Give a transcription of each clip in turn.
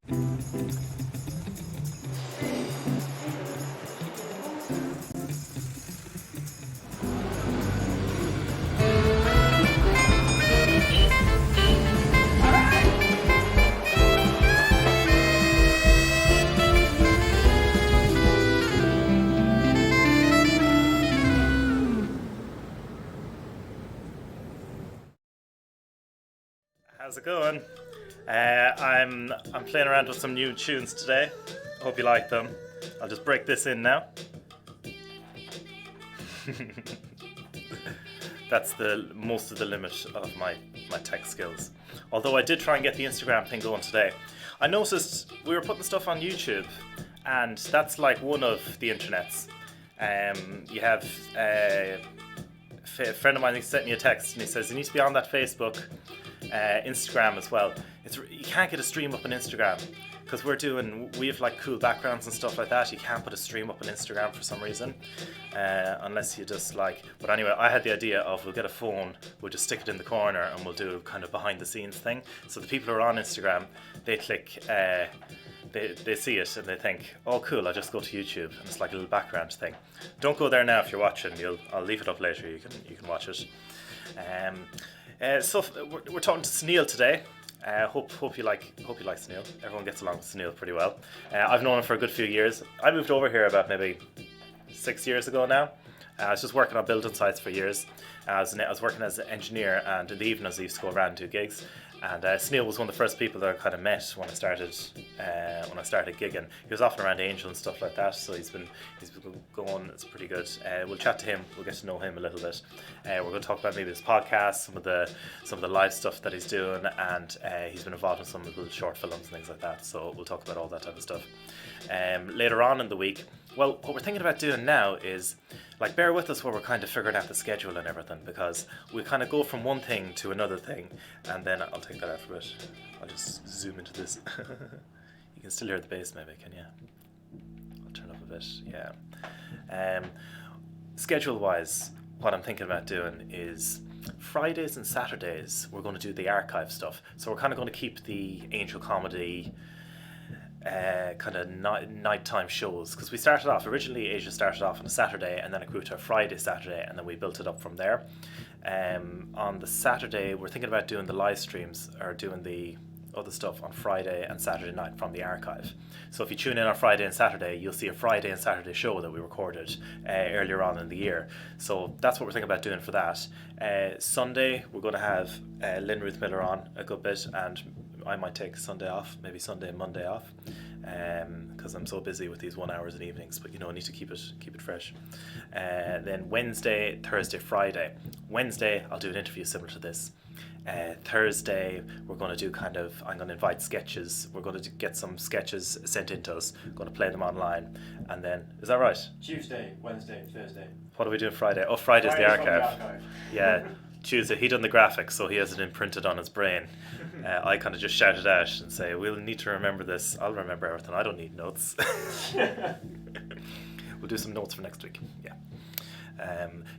How's it going? I'm playing around with some new tunes today. Hope you like them. I'll just break this in now. That's the most of the limit of my tech skills. Although I did try and get the Instagram thing going today. I noticed we were putting stuff on YouTube, and that's like one of the internets. You have a friend of mine who sent me a text and he says you need to be on that Facebook, Instagram as well. You can't get a stream up on Instagram because we have like cool backgrounds and stuff like that. You can't put a stream up on Instagram for some reason, unless you just like. But anyway, I had the idea of we'll get a phone, we'll just stick it in the corner, and we'll do kind of behind the scenes thing. So the people who are on Instagram, they click. They see it and they think, oh cool, I'll just go to YouTube, and it's like a little background thing. Don't go there now if you're watching. I'll leave it up later. You can watch it. So we're talking to Sunil today. Hope you like Sunil. Everyone gets along with Sunil pretty well. I've known him for a good few years. I moved over here about maybe 6 years ago now. I was just working on building sites for years. I was working as an engineer, and in the evenings I used to go around and do gigs. And Sunil was one of the first people that I kind of met when I started gigging. He was often around Angel and stuff like that, so he's been going. It's pretty good. We'll chat to him. We'll get to know him a little bit. We're going to talk about maybe his podcast, some of the live stuff that he's doing, and he's been involved in some of the short films and things like that. So we'll talk about all that type of stuff. Later on in the week, well, what we're thinking about doing now is, like, bear with us while we're kind of figuring out the schedule and everything, because we kind of go from one thing to another thing, and then I'll take that out for a bit. I'll just zoom into this. You can still hear the bass maybe, can you? I'll turn up a bit, yeah. Schedule-wise, what I'm thinking about doing is Fridays and Saturdays, we're going to do the archive stuff. So we're kind of going to keep the Angel Comedy kind of nighttime shows, because we started off originally. Asia started off on a Saturday, and then it grew to a Saturday, and then we built it up from there. On the Saturday, we're thinking about doing the live streams or doing the other stuff on Friday and Saturday night from the archive. So if you tune in on Friday and Saturday, you'll see a Friday and Saturday show that we recorded earlier on in the year. So that's what we're thinking about doing for that. Sunday, we're going to have Lynn Ruth Miller on a good bit, and I might take Sunday off, maybe Sunday and Monday off, because I'm so busy with these 1 hours and evenings. But I need to keep it fresh. Then Wednesday, Thursday, Friday. Wednesday, I'll do an interview similar to this. Thursday, we're going to do I'm going to invite sketches. We're going to get some sketches sent in to us. Going to play them online, and then is that right? Tuesday, Wednesday, Thursday. What are we doing Friday? Oh, Friday's the archive. Yeah. Tuesday, he done the graphics, so he has it imprinted on his brain. I kind of just shout it out and say, we'll need to remember this. I'll remember everything. I don't need notes. We'll do some notes for next week.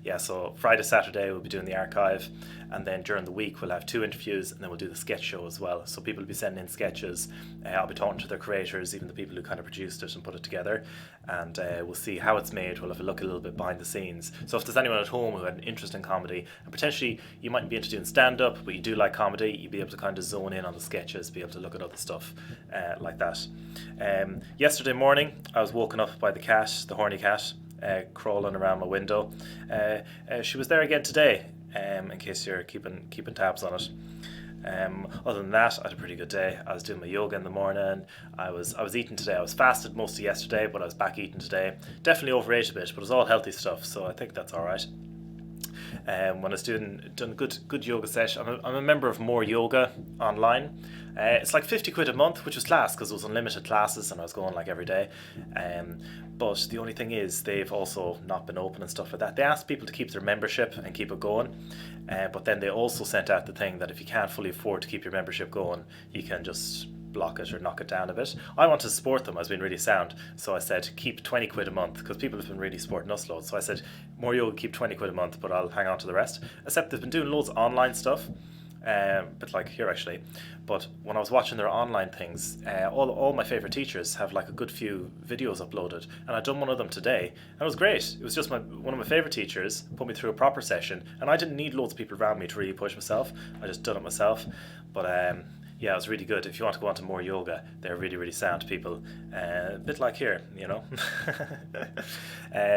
Yeah. So Friday, Saturday, we'll be doing the archive. And then during the week, we'll have 2 interviews, and then we'll do the sketch show as well. So people will be sending in sketches. I'll be talking to their creators, even the people who kind of produced it and put it together. And we'll see how it's made. We'll have a look a little bit behind the scenes. So if there's anyone at home who had an interest in comedy, and potentially you mightn't be interested in stand-up, but you do like comedy, you'll be able to kind of zone in on the sketches, be able to look at other stuff like that. Yesterday morning, I was woken up by the cat, the horny cat, crawling around my window. She was there again today, in case you're keeping tabs on it. Other than that, I had a pretty good day. I was doing my yoga in the morning. I was eating today. I was fasted most of yesterday, but I was back eating today. Definitely overate a bit, but it was all healthy stuff, so I think that's all right. When I was doing a good yoga session, I'm a member of More Yoga online. It's like 50 quid a month, which was class because it was unlimited classes and I was going like every day. But the only thing is they've also not been open and stuff like that. They asked people to keep their membership and keep it going. But then they also sent out the thing that if you can't fully afford to keep your membership going, you can just block it or knock it down a bit. I want to support them. I was being really sound, so I said keep 20 quid a month because people have been really supporting us loads. So I said More Yoga keep 20 quid a month, but I'll hang on to the rest. Except they've been doing loads of online stuff. bit like here actually. But when I was watching their online things, all my favorite teachers have like a good few videos uploaded, and I'd done one of them today, and it was great. It was just one of my favorite teachers put me through a proper session, and I didn't need loads of people around me to really push myself. I just done it myself. But yeah, it was really good. If you want to go on to more yoga, they're really, really sound people. A bit like here, you know.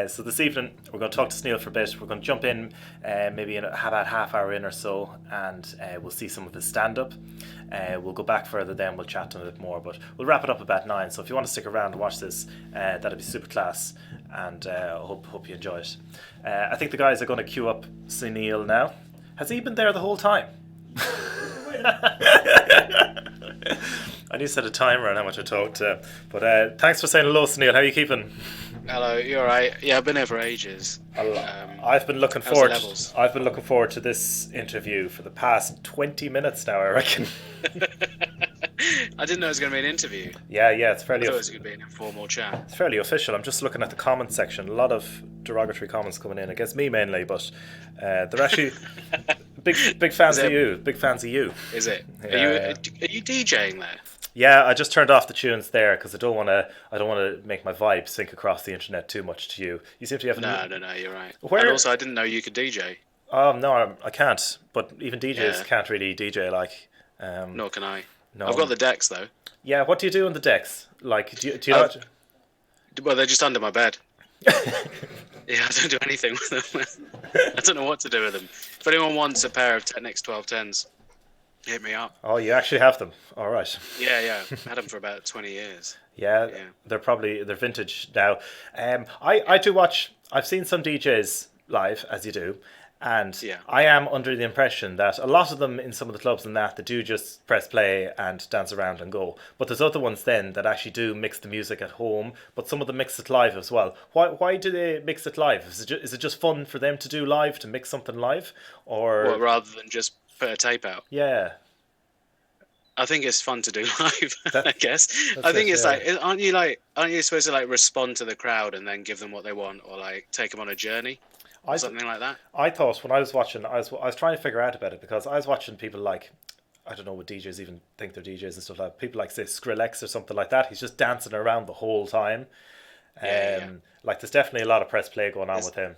So this evening, we're going to talk to Sunil for a bit. We're going to jump in maybe in about half hour in or so, and we'll see some of his stand-up. We'll go back further then, we'll chat to him a bit more, but we'll wrap it up about 9. So if you want to stick around and watch this, that'd be super class, and hope you enjoy it. I think the guys are going to queue up Sunil now. Has he been there the whole time? I need to set a timer on how much I talked. But thanks for saying hello, Sunil. How are you keeping? Hello, you alright? Yeah, I've been here for ages. I've been looking forward. I've been looking forward to this interview for the past 20 minutes now, I reckon. I didn't know it was going to be an interview. Yeah, it's fairly. I thought it was going to be an informal chat. It's fairly official. I'm just looking at the comments section. A lot of derogatory comments coming in against me mainly, but they're actually big fans of you. Big fans of you. Is it? Yeah. Are you DJing there? Yeah, I just turned off the tunes there because I don't want to make my vibe sink across the internet too much to you. You seem to have No, you're right. Where... And also, I didn't know you could DJ. Oh no, I can't. But even DJs can't really DJ like. Nor can I. No. I've got the decks though. Yeah, what do you do on the decks? Like, do you not? Well, they're just under my bed. Yeah, I don't do anything with them. I don't know what to do with them. If anyone wants a pair of Technics 1210s, hit me up. Oh, you actually have them. All right. Yeah. I've had them for about 20 years. Yeah. They're vintage now. I do watch. I've seen some DJs live, as you do, and I am under the impression that a lot of them in some of the clubs and that they do just press play and dance around and go. But there's other ones then that actually do mix the music at home, but some of them mix it live as well. Why do they mix it live? Is it just fun for them to do live, to mix something live, or rather than just put a tape out? Yeah. I think it's fun to do live. I guess. I think it's like, aren't you supposed to like respond to the crowd and then give them what they want, or like take them on a journey? Something like that. I thought when I was watching, I was trying to figure out about it because I was watching people like, I don't know what DJs even think they're DJs and stuff like that. People like say Skrillex or something like that. He's just dancing around the whole time. Like there's definitely a lot of press play going on with him.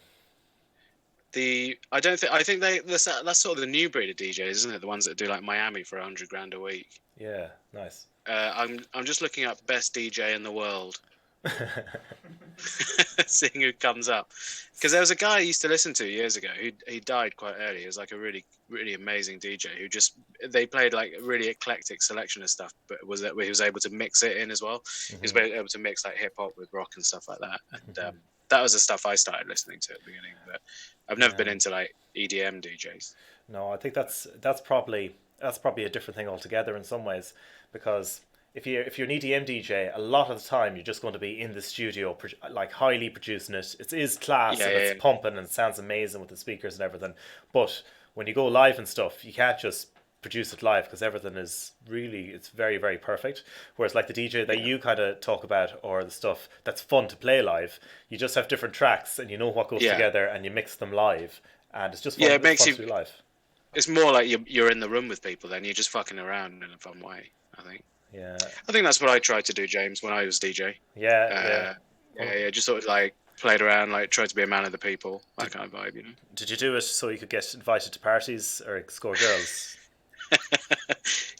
I think that's sort of the new breed of DJs, isn't it? The ones that do like Miami for $100,000 a week. Yeah, nice. I'm just looking up best DJ in the world. Seeing who comes up, because there was a guy I used to listen to years ago he died quite early. He was like a really, really amazing DJ who they played like a really eclectic selection of stuff, but he was able to mix it in as well. He was able to mix like hip hop with rock and stuff like that, and that was the stuff I started listening to at the beginning. But I've never been into like EDM DJs. No, I think that's probably a different thing altogether in some ways, because if you're an EDM DJ, a lot of the time you're just going to be in the studio, like highly producing it. It is class and it's pumping and it sounds amazing with the speakers and everything. But when you go live and stuff, you can't just produce it live because everything is it's very, very perfect. Whereas like the DJ that you kind of talk about, or the stuff that's fun to play live, you just have different tracks and you know what goes together and you mix them live, and it's just fun, it makes fun to do live. It's more like you're in the room with people, then you're just fucking around in a fun way, I think. Yeah, I think that's what I tried to do, James, when I was DJ. Yeah. Just sort of like played around, like tried to be a man of the people, that kind of vibe, you know. Did you do it so you could get invited to parties or score girls?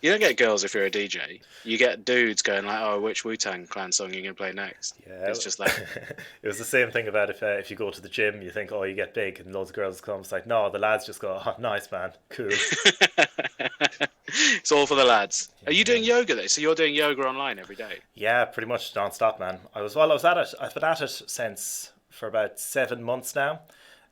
You don't get girls if you're a DJ. You get dudes going like, "Oh, which Wu-Tang Clan song are you gonna play next?" Yeah, it's just like it was the same thing about if you go to the gym, you think, "Oh, you get big," and loads of girls come. It's like, no, the lads just go, "Oh, nice man, cool." It's all for the lads. Are you doing yoga though? So you're doing yoga online every day? Yeah, pretty much non-stop, man. I was at it. I've been at it for about 7 months now.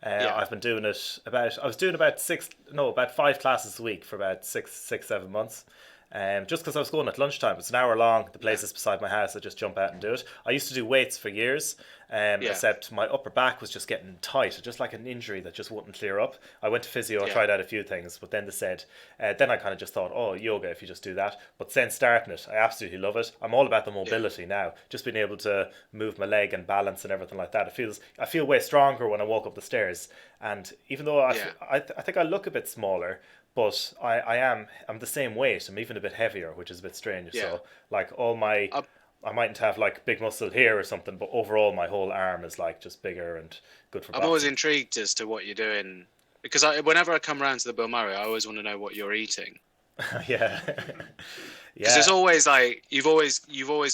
I've been doing it about 5 classes a week for about 7 months. Just because I was going at lunchtime. It's an hour long. The place is beside my house. I just jump out and do it. I used to do weights for years, except my upper back was just getting tight, just like an injury that just wouldn't clear up. I went to physio, I tried out a few things, but then they said, then I kind of just thought, oh, yoga, if you just do that. But since starting it, I absolutely love it. I'm all about the mobility now. Just being able to move my leg and balance and everything like that. I feel way stronger when I walk up the stairs. And even though I think I look a bit smaller, but I'm the same weight. I'm even a bit heavier, which is a bit strange. Yeah. So like all my I, I mightn't have like big muscle here or something, but overall my whole arm is like just bigger and good for I'm always boxing. intrigued as to what you're doing because whenever I come around to the Bill Murray, I always want to know what you're eating. Yeah. Because Yeah. it's always like you've always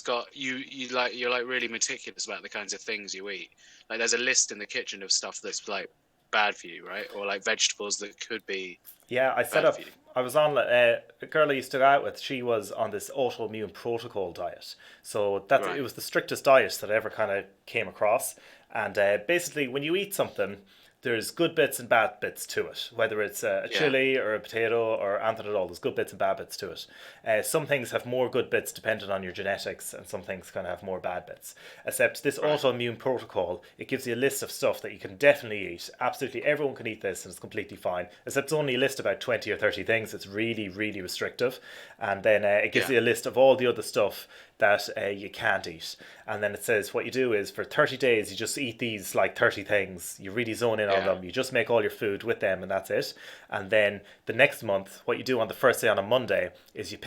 got you're like really meticulous about the kinds of things you eat. Like there's a list in the kitchen of stuff that's like bad for you, right? Or like vegetables that could be Yeah, I set bad up. for you. I was on a girl I used to go out with. She was on this autoimmune protocol diet, so that it Right. was the strictest diet that I ever kind of came across. And basically, when you eat something, there's good bits and bad bits to it. Whether it's a Yeah. chili or a potato or anything at all, there's good bits and bad bits to it. Some things have more good bits depending on your genetics, and some things kind of have more bad bits. Except this Right. autoimmune protocol, it gives you a list of stuff that you can definitely eat. Absolutely everyone can eat this, and it's completely fine. Except it's only a list about 20 or 30 things. It's really, really restrictive. And then it gives Yeah. you a list of all the other stuff that you can't eat. And then it says what you do is for 30 days, you just eat these like 30 things. You really zone in on Yeah. them. You just make all your food with them, and that's it. And then the next month, what you do on the first day on a Monday is you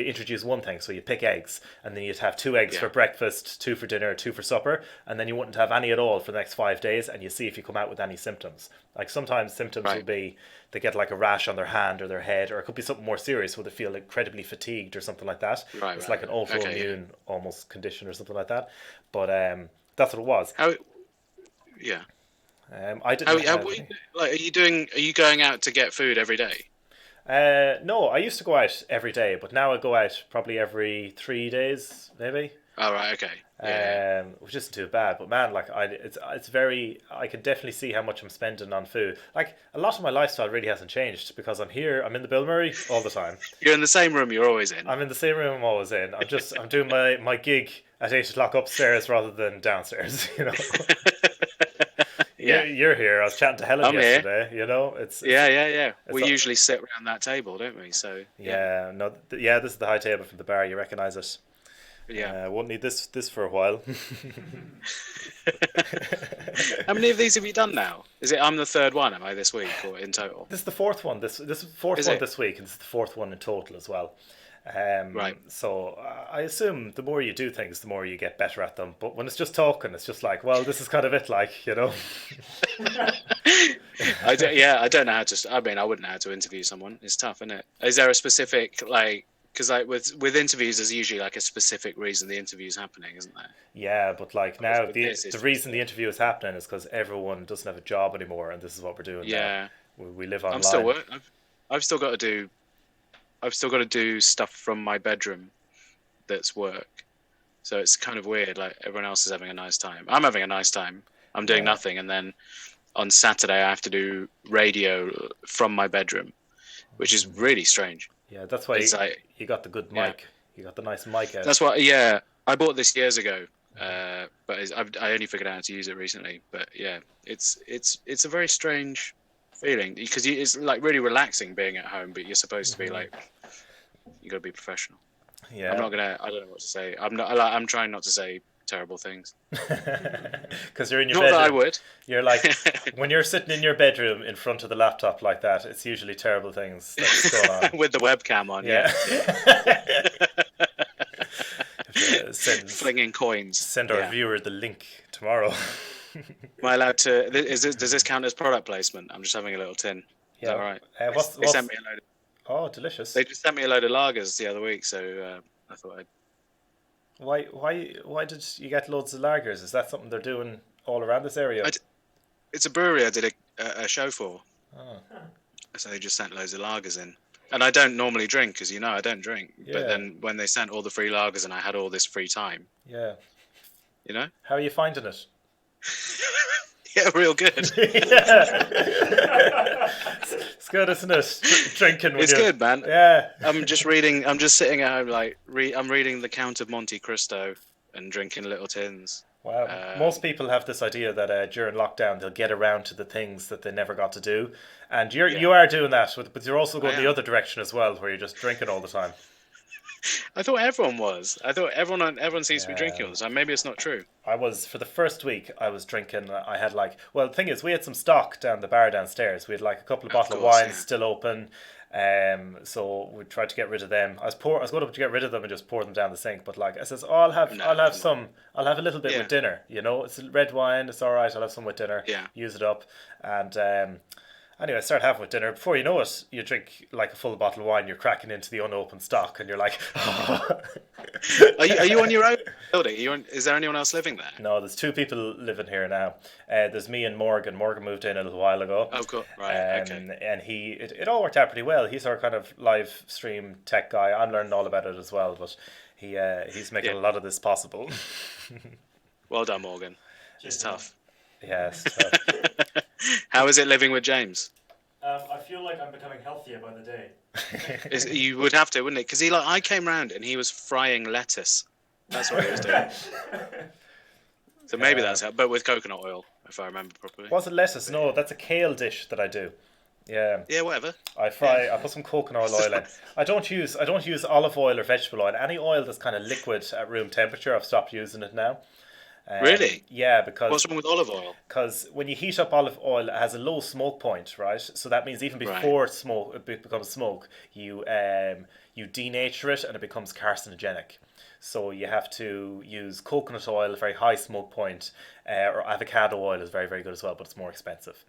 introduce one thing. So you pick eggs, and then you'd have 2 eggs Yeah. for breakfast, 2 for dinner, 2 for supper. And then you wouldn't have any at all for the next 5 days. And you see if you come out with any symptoms. Like sometimes symptoms will Right. be they get like a rash on their hand or their head, or it could be something more serious where they feel incredibly fatigued or something like that. Right. It's Right. like an Okay. Yeah. autoimmune almost condition or something like that. But that's what it was. How? Yeah. I How? didn't have any. Like, are you doing? Are you going out to get food every day? No, I used to go out every day, but now I go out probably every 3 days, maybe. Oh, right. Okay. Yeah. Which isn't too bad, but man, like it's very. I can definitely see how much I'm spending on food. Like a lot of my lifestyle really hasn't changed because I'm in the Bill Murray all the time. You're in the same room you're always in. I'm in the same room I'm always in. I'm doing my gig at 8 o'clock upstairs rather than downstairs. You know, Yeah. you're here. I was chatting to Helen I'm here. yesterday. You know, Yeah. We a- usually sit around that table, don't we? So yeah. No, yeah. This is the high table from the bar. You recognise it. yeah. Won't need this for a while. How many of these have you done now? Is it I'm the third one? Am I this week or in total? This is the fourth one. This is the fourth Is one it? this week, and this is the fourth one in total as well. Right. So I assume the more you do things, the more you get better at them. But when it's just talking, it's just like, well, this is kind of it, like, you know. I don't know how to. I mean, I wouldn't know how to interview someone. It's tough, isn't it? Is there a specific like? Because like with interviews, there's usually like a specific reason the interview's happening, isn't there? Yeah, but like now with the this, it's the reason the interview is happening is because everyone doesn't have a job anymore, and this is what we're doing now. Yeah, We live I'm still online. work. I've still got to do. I've still got to do stuff from my bedroom that's work. So it's kind of weird. Like everyone else is having a nice time. I'm having a nice time. I'm doing Yeah. nothing, and then on Saturday I have to do radio from my bedroom, which is really strange. Yeah, that's why It's like you got the good Yeah. mic. You got the nice mic out. that's what. Yeah, I bought this years ago, but I only figured out how to use it recently. But yeah, it's a very strange feeling because it's like really relaxing being at home, but you're supposed to be like you got to be professional. Yeah. I'm not gonna. I don't know what to say. I'm trying not to say terrible things. Because you're in your Not that I bedroom. would. You're like when you're sitting in your bedroom in front of the laptop like that, it's usually terrible things that's going on. With the webcam on. Yeah. Flinging coins. Send our Yeah. viewer the link tomorrow. Am I allowed to? Does this count as product placement? I'm just having a little tin. Is that all right? They sent me a load. Oh, delicious. They just sent me a load of lagers the other week, so I thought I'd. Why did you get loads of lagers? Is that something they're doing all around this area? It's a brewery I did a show for, Oh. so they just sent loads of lagers in. And I don't normally drink, because I don't drink. Yeah. But then when they sent all the free lagers and I had all this free time, Yeah. you know? How are you finding it? Yeah, real good. Yeah. It's good, isn't it? Drinking when It's you're... good, man. Yeah. I'm just sitting at home, like, I'm reading The Count of Monte Cristo and drinking little tins. Wow. Most people have this idea that during lockdown they'll get around to the things that they never got to do, and you are doing that, but you're also going the other direction as well, where you're just drinking all the time. I thought everyone was. I thought everyone seems to be drinking all the time. Maybe it's not true. I was for the first week. I was drinking. I had the thing is, we had some stock down the bar downstairs. We had like a couple of bottles of course, wines yeah. still open, So we tried to get rid of them. I was going to get rid of them and just pour them down the sink, but like I says, oh, I'll have I'll have a little bit with dinner. You know, it's red wine. It's all right. I'll have some with dinner. Yeah. Use it up, and anyway, I started having with dinner. Before you know it, you drink like a full bottle of wine. You're cracking into the unopened stock, and you're like, Are you on your own building? Is there anyone else living there? No, there's 2 people living here now. There's me and Morgan. Morgan moved in a little while ago. Oh, cool. Right. Okay. And it all worked out pretty well. He's our kind of live stream tech guy. I'm learning all about it as well, but he's making a lot of this possible. Well done, Morgan. It's tough. Yeah, it's tough. How is it living with James? I feel like I'm becoming healthier by the day. You would have to, wouldn't it? Because I came round and he was frying lettuce. That's what he was doing. So maybe that's how, but with coconut oil, if I remember properly. Was it lettuce? No, that's a kale dish that I do. Yeah. Yeah, whatever. I put some coconut oil in. I don't use olive oil or vegetable oil. Any oil that's kind of liquid at room temperature, I've stopped using it now. Really? Yeah, because... What's wrong with olive oil? Because when you heat up olive oil, it has a low smoke point, right? So that means even before it becomes smoke, you denature it and it becomes carcinogenic. So you have to use coconut oil, a very high smoke point, or avocado oil is very, very good as well, but it's more expensive.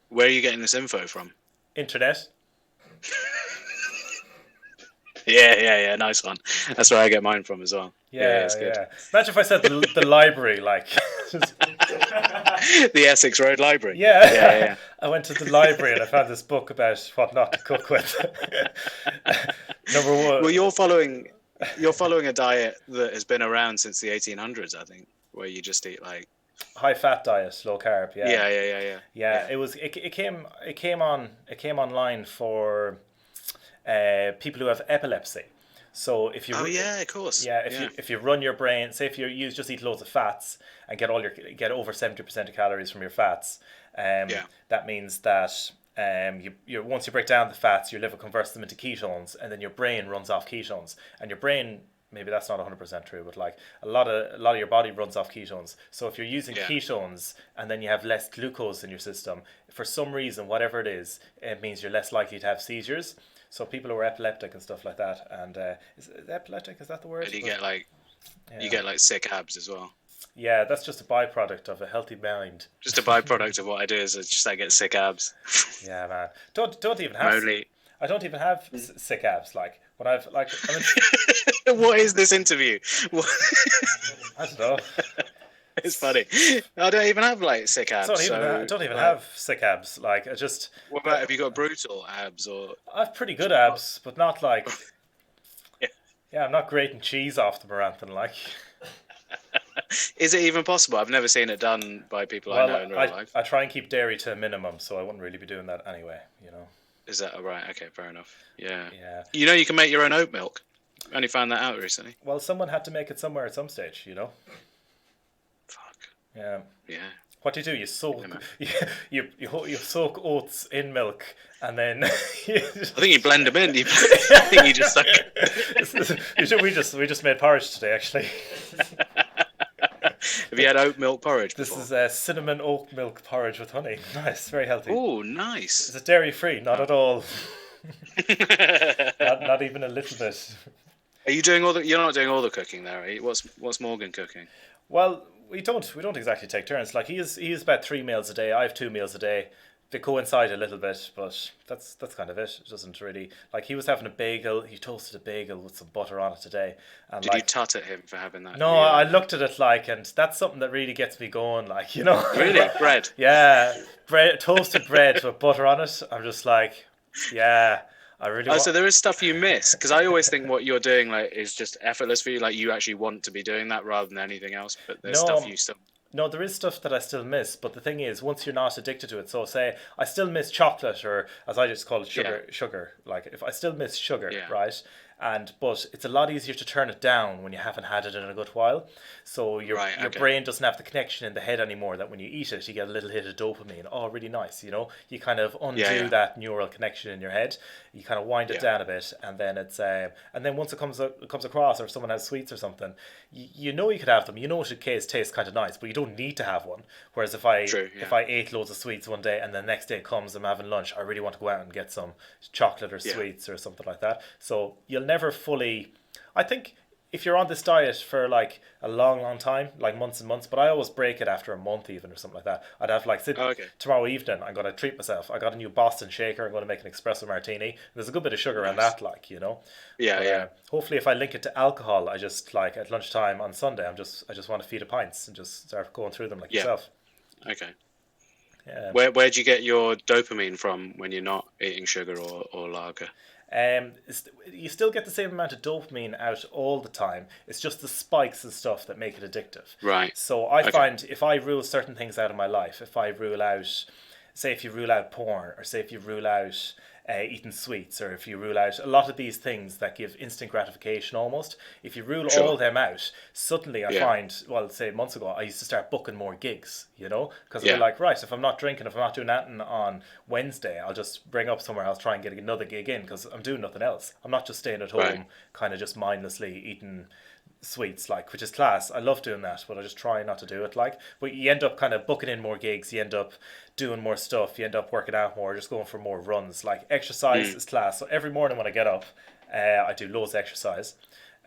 Where are you getting this info from? Internet. Yeah, nice one. That's where I get mine from as well. Yeah, it's good. Imagine if I said the library, like... The Essex Road Library. Yeah. I went to the library and I found this book about what not to cook with. Number 1. Well, you're following a diet that has been around since the 1800s, I think, where you just eat like high fat diet, low carb. Yeah. It came online for people who have epilepsy. So if you of course. If you run your brain, say if you just eat loads of fats and get over 70% of calories from your fats, that means that you once you break down the fats, your liver converts them into ketones, and then your brain runs off ketones, and your brain, maybe that's not 100% true, but like a lot of your body runs off ketones. So if you're using ketones and then you have less glucose in your system, for some reason, whatever it is, it means you're less likely to have seizures. So people who are epileptic and stuff like that, and is epileptic, is that the word? And you get like sick abs as well. Yeah, that's just a byproduct of a healthy mind. Just a byproduct of what I do is I get sick abs. Yeah, man. Don't even have. I don't even have sick abs. Like when I've like. What is this interview? I don't know. It's funny. I don't even have like sick abs. I don't even have sick abs. Like I just. What about have you got brutal abs or? I have pretty good abs, but not like. Yeah, I'm not grating cheese off them or anything like. Is it even possible? I've never seen it done by people I know in real life. I try and keep dairy to a minimum, so I wouldn't really be doing that anyway. You know. Is that right? Okay, fair enough. Yeah. Yeah. You can make your own oat milk. I only found that out recently. Well, someone had to make it somewhere at some stage, you know. Fuck. Yeah. Yeah. What do? You soak you soak oats in milk and then I think you blend them in. I think you just like we just made porridge today actually. Have you had oat milk porridge before? This is cinnamon oat milk porridge with honey. Nice, very healthy. Oh, nice. Is it dairy free? Not at all. not even a little bit. Are you doing you're not doing all the cooking there, are you? What's Morgan cooking? Well, we don't exactly take turns. Like he is about 3 meals a day. I have 2 meals a day. They coincide a little bit, but that's kind of it. It doesn't really like he was having a bagel. He toasted a bagel with some butter on it today. And did you tut at him for having that? No, I looked at it and that's something that really gets me going. Like Really, bread. Yeah, toasted bread with butter on it. I'm just like, yeah. I really. So there is stuff you miss because I always think what you're doing is just effortless for you. Like you actually want to be doing that rather than anything else. But there's stuff you still. No, there is stuff that I still miss, but the thing is, once you're not addicted to it, so say I still miss chocolate, or as I just call it, sugar. Like if I still miss sugar, right? but it's a lot easier to turn it down when you haven't had it in a good while. So your brain doesn't have the connection in the head anymore that when you eat it, you get a little hit of dopamine. Oh, really nice, You kind of undo that neural connection in your head. You kind of wind it down a bit, and then and then once it comes across, or if someone has sweets or something, you could have them. It should taste kind of nice, but you don't need to have one. Whereas if I ate loads of sweets one day and the next day comes, I'm having lunch, I really want to go out and get some chocolate or sweets or something like that. So you'll never fully, I think, if you're on this diet for like a long time, like months and months, but I always break it after a month even or something like that. I'd have like tomorrow evening, I'm going to treat myself. I got a new Boston shaker. I'm going to make an espresso martini. There's a good bit of sugar in that, hopefully if I link it to alcohol, I just like at lunchtime on Sunday, I just want to feed a pints and just start going through them like yourself. Okay. Yeah. Where do you get your dopamine from when you're not eating sugar or lager? You still get the same amount of dopamine out all the time. It's just the spikes and stuff that make it addictive. Right. So I find if I rule certain things out of my life, if I rule out, say if you rule out porn, or say if you rule out eating sweets, or if you rule out a lot of these things that give instant gratification almost, if you rule all them out, suddenly I find, well, say months ago, I used to start booking more gigs, because I'd be like, right, if I'm not drinking, if I'm not doing anything on Wednesday, I'll just bring up somewhere else, try and get another gig in, because I'm doing nothing else. I'm not just staying at home, kind of just mindlessly eating sweets, which is class. I love doing that, but I just try not to do it. But you end up kind of booking in more gigs, you end up doing more stuff, you end up working out more, just going for more runs. Exercise is class. So every morning when I get up, I do loads of exercise.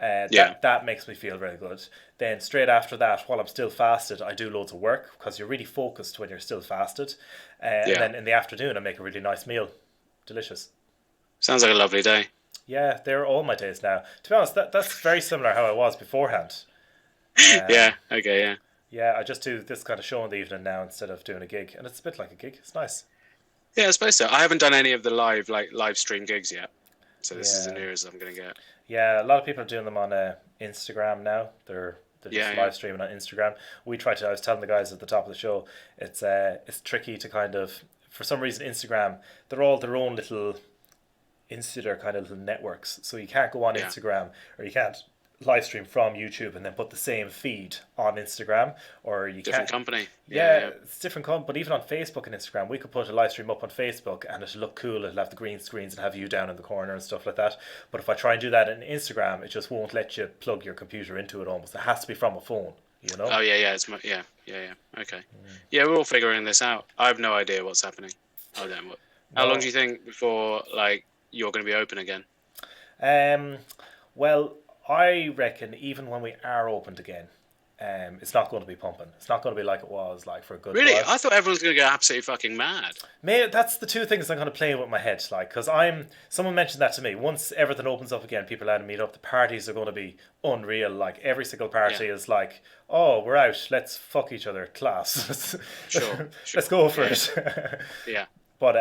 That makes me feel very good. Then straight after that, while I'm still fasted, I do loads of work, because you're really focused when you're still fasted. And then in the afternoon, I make a really nice meal. Delicious. Sounds like a lovely day. Yeah, they're all my days now. To be honest, that's very similar how I was beforehand. Yeah, I just do this kind of show in the evening now instead of doing a gig, and it's a bit like a gig. It's nice. Yeah, I suppose so. I haven't done any of the live stream gigs yet, so this is the nearest I'm going to get. Yeah, a lot of people are doing them on Instagram now. They're just live streaming on Instagram. I was telling the guys at the top of the show, it's tricky to kind of, for some reason, Instagram, they're all their own little insular kind of little networks, so you can't go on Instagram, or you can't live stream from YouTube and then put the same feed on Instagram, or you different company. It's different company. But even on Facebook and Instagram, we could put a live stream up on Facebook and it'll look cool. It'll have the green screens and have you down in the corner and stuff like that. But if I try and do that in Instagram, it just won't let you plug your computer into it. Almost, it has to be from a phone. Oh okay. Yeah, we're all figuring this out. I have no idea what's happening. How long do you think before you're going to be open again? Well, I reckon even when we are opened again, it's not going to be pumping. It's not going to be like it was for a good while. Really? I thought everyone was going to go absolutely fucking mad. That's the two things I'm going to play with my head, because someone mentioned that to me. Once everything opens up again, people are allowed to meet up. The parties are going to be unreal. Every single party is oh, we're out. Let's fuck each other. Class. Sure. Let's go for it. Yeah. But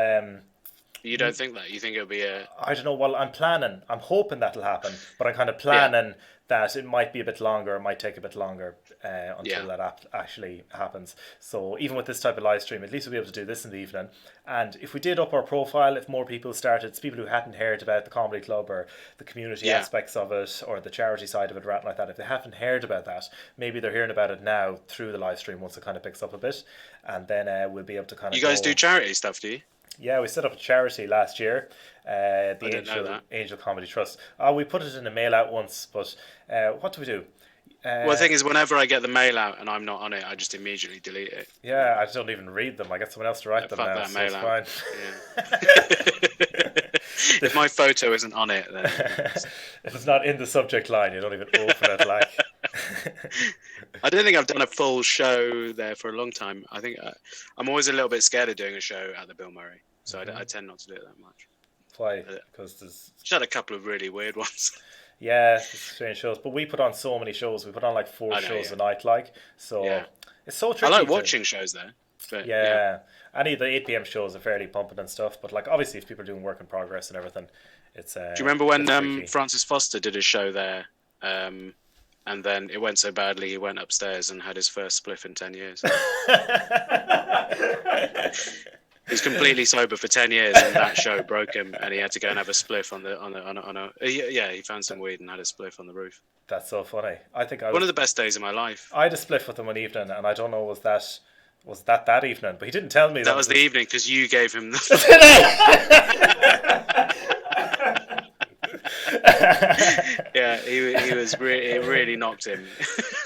you don't think that? You think it'll be I don't know. Well, I'm hoping that'll happen, but I'm kind of planning that it might be a bit longer. It might take a bit longer until that actually happens. So even with this type of live stream, at least we'll be able to do this in the evening. And if we did up our profile, if more people started, it's people who hadn't heard about the comedy club or the community aspects of it or the charity side of it or anything like that, if they haven't heard about that, maybe they're hearing about it now through the live stream once it kind of picks up a bit. And then we'll be able to kind of You guys do charity stuff, do you? Yeah, we set up a charity last year, the Angel Comedy Trust. We put it in a mail out once, but what do we do? Well, the thing is, whenever I get the mail out and I'm not on it, I just immediately delete it. Yeah, I don't even read them. I get someone else to write them now, so it's fine. Yeah. If my photo isn't on it, then if it's not in the subject line, you don't even open it. I don't think I've done a full show there for a long time. I think I'm always a little bit scared of doing a show at the Bill Murray, so I tend not to do it that much. Why? Because there's just had a couple of really weird ones. Yeah, strange shows. But we put on so many shows. We put on 4 shows a night, so it's so tricky. I like watching shows there. But, any of the 8 p.m. shows are fairly pumping and stuff. But obviously, if people are doing work in progress and everything, it's. Do you remember when Francis Foster did a show there? And then it went so badly, he went upstairs and had his first spliff in 10 years. He's completely sober for 10 years, and that show broke him, and he had to go and have a spliff he found some weed and had a spliff on the roof. That's so funny. I think One of the best days of my life. I had a spliff with him one evening, and I don't know was that evening, but he didn't tell me that was the evening because you gave him the. Yeah, it really knocked him.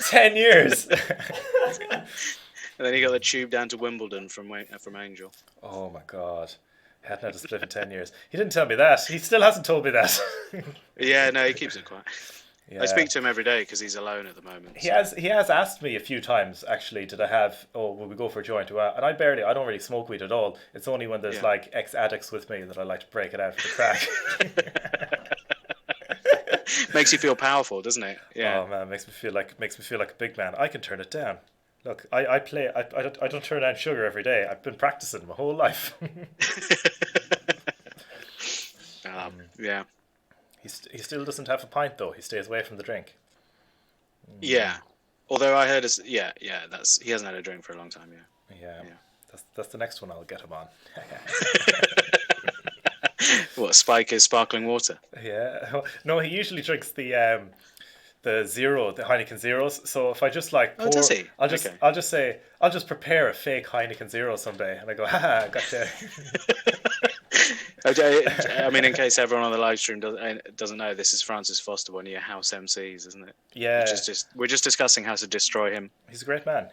10 years. And then he got the tube down to Wimbledon from Angel. Oh my god. Hadn't had a split in 10 years. He didn't tell me that. He still hasn't told me that. Yeah, no, he keeps it quiet. Yeah. I speak to him every day because he's alone at the moment. He has asked me a few times, actually, will we go for a joint? And I don't really smoke weed at all. It's only when there's like ex-addicts with me that I like to break it out for the crack. Makes you feel powerful, doesn't it? Yeah. Oh man, makes me feel like a big man. I can turn it down. Look, I don't turn down sugar every day. I've been practicing my whole life. Yeah. He still doesn't have a pint though. He stays away from the drink. Yeah. Although I heard he hasn't had a drink for a long time. Yeah. That's the next one I'll get him on. What, Spike is sparkling water? Yeah. No, he usually drinks the Heineken Zeros. So if I just like pour, does he? I'll just prepare a fake Heineken Zero someday, and I go, haha, gotcha. I mean, in case everyone on the live stream doesn't know, this is Francis Foster, one of your house MCs, isn't it? Yeah. We're just discussing how to destroy him. He's a great man.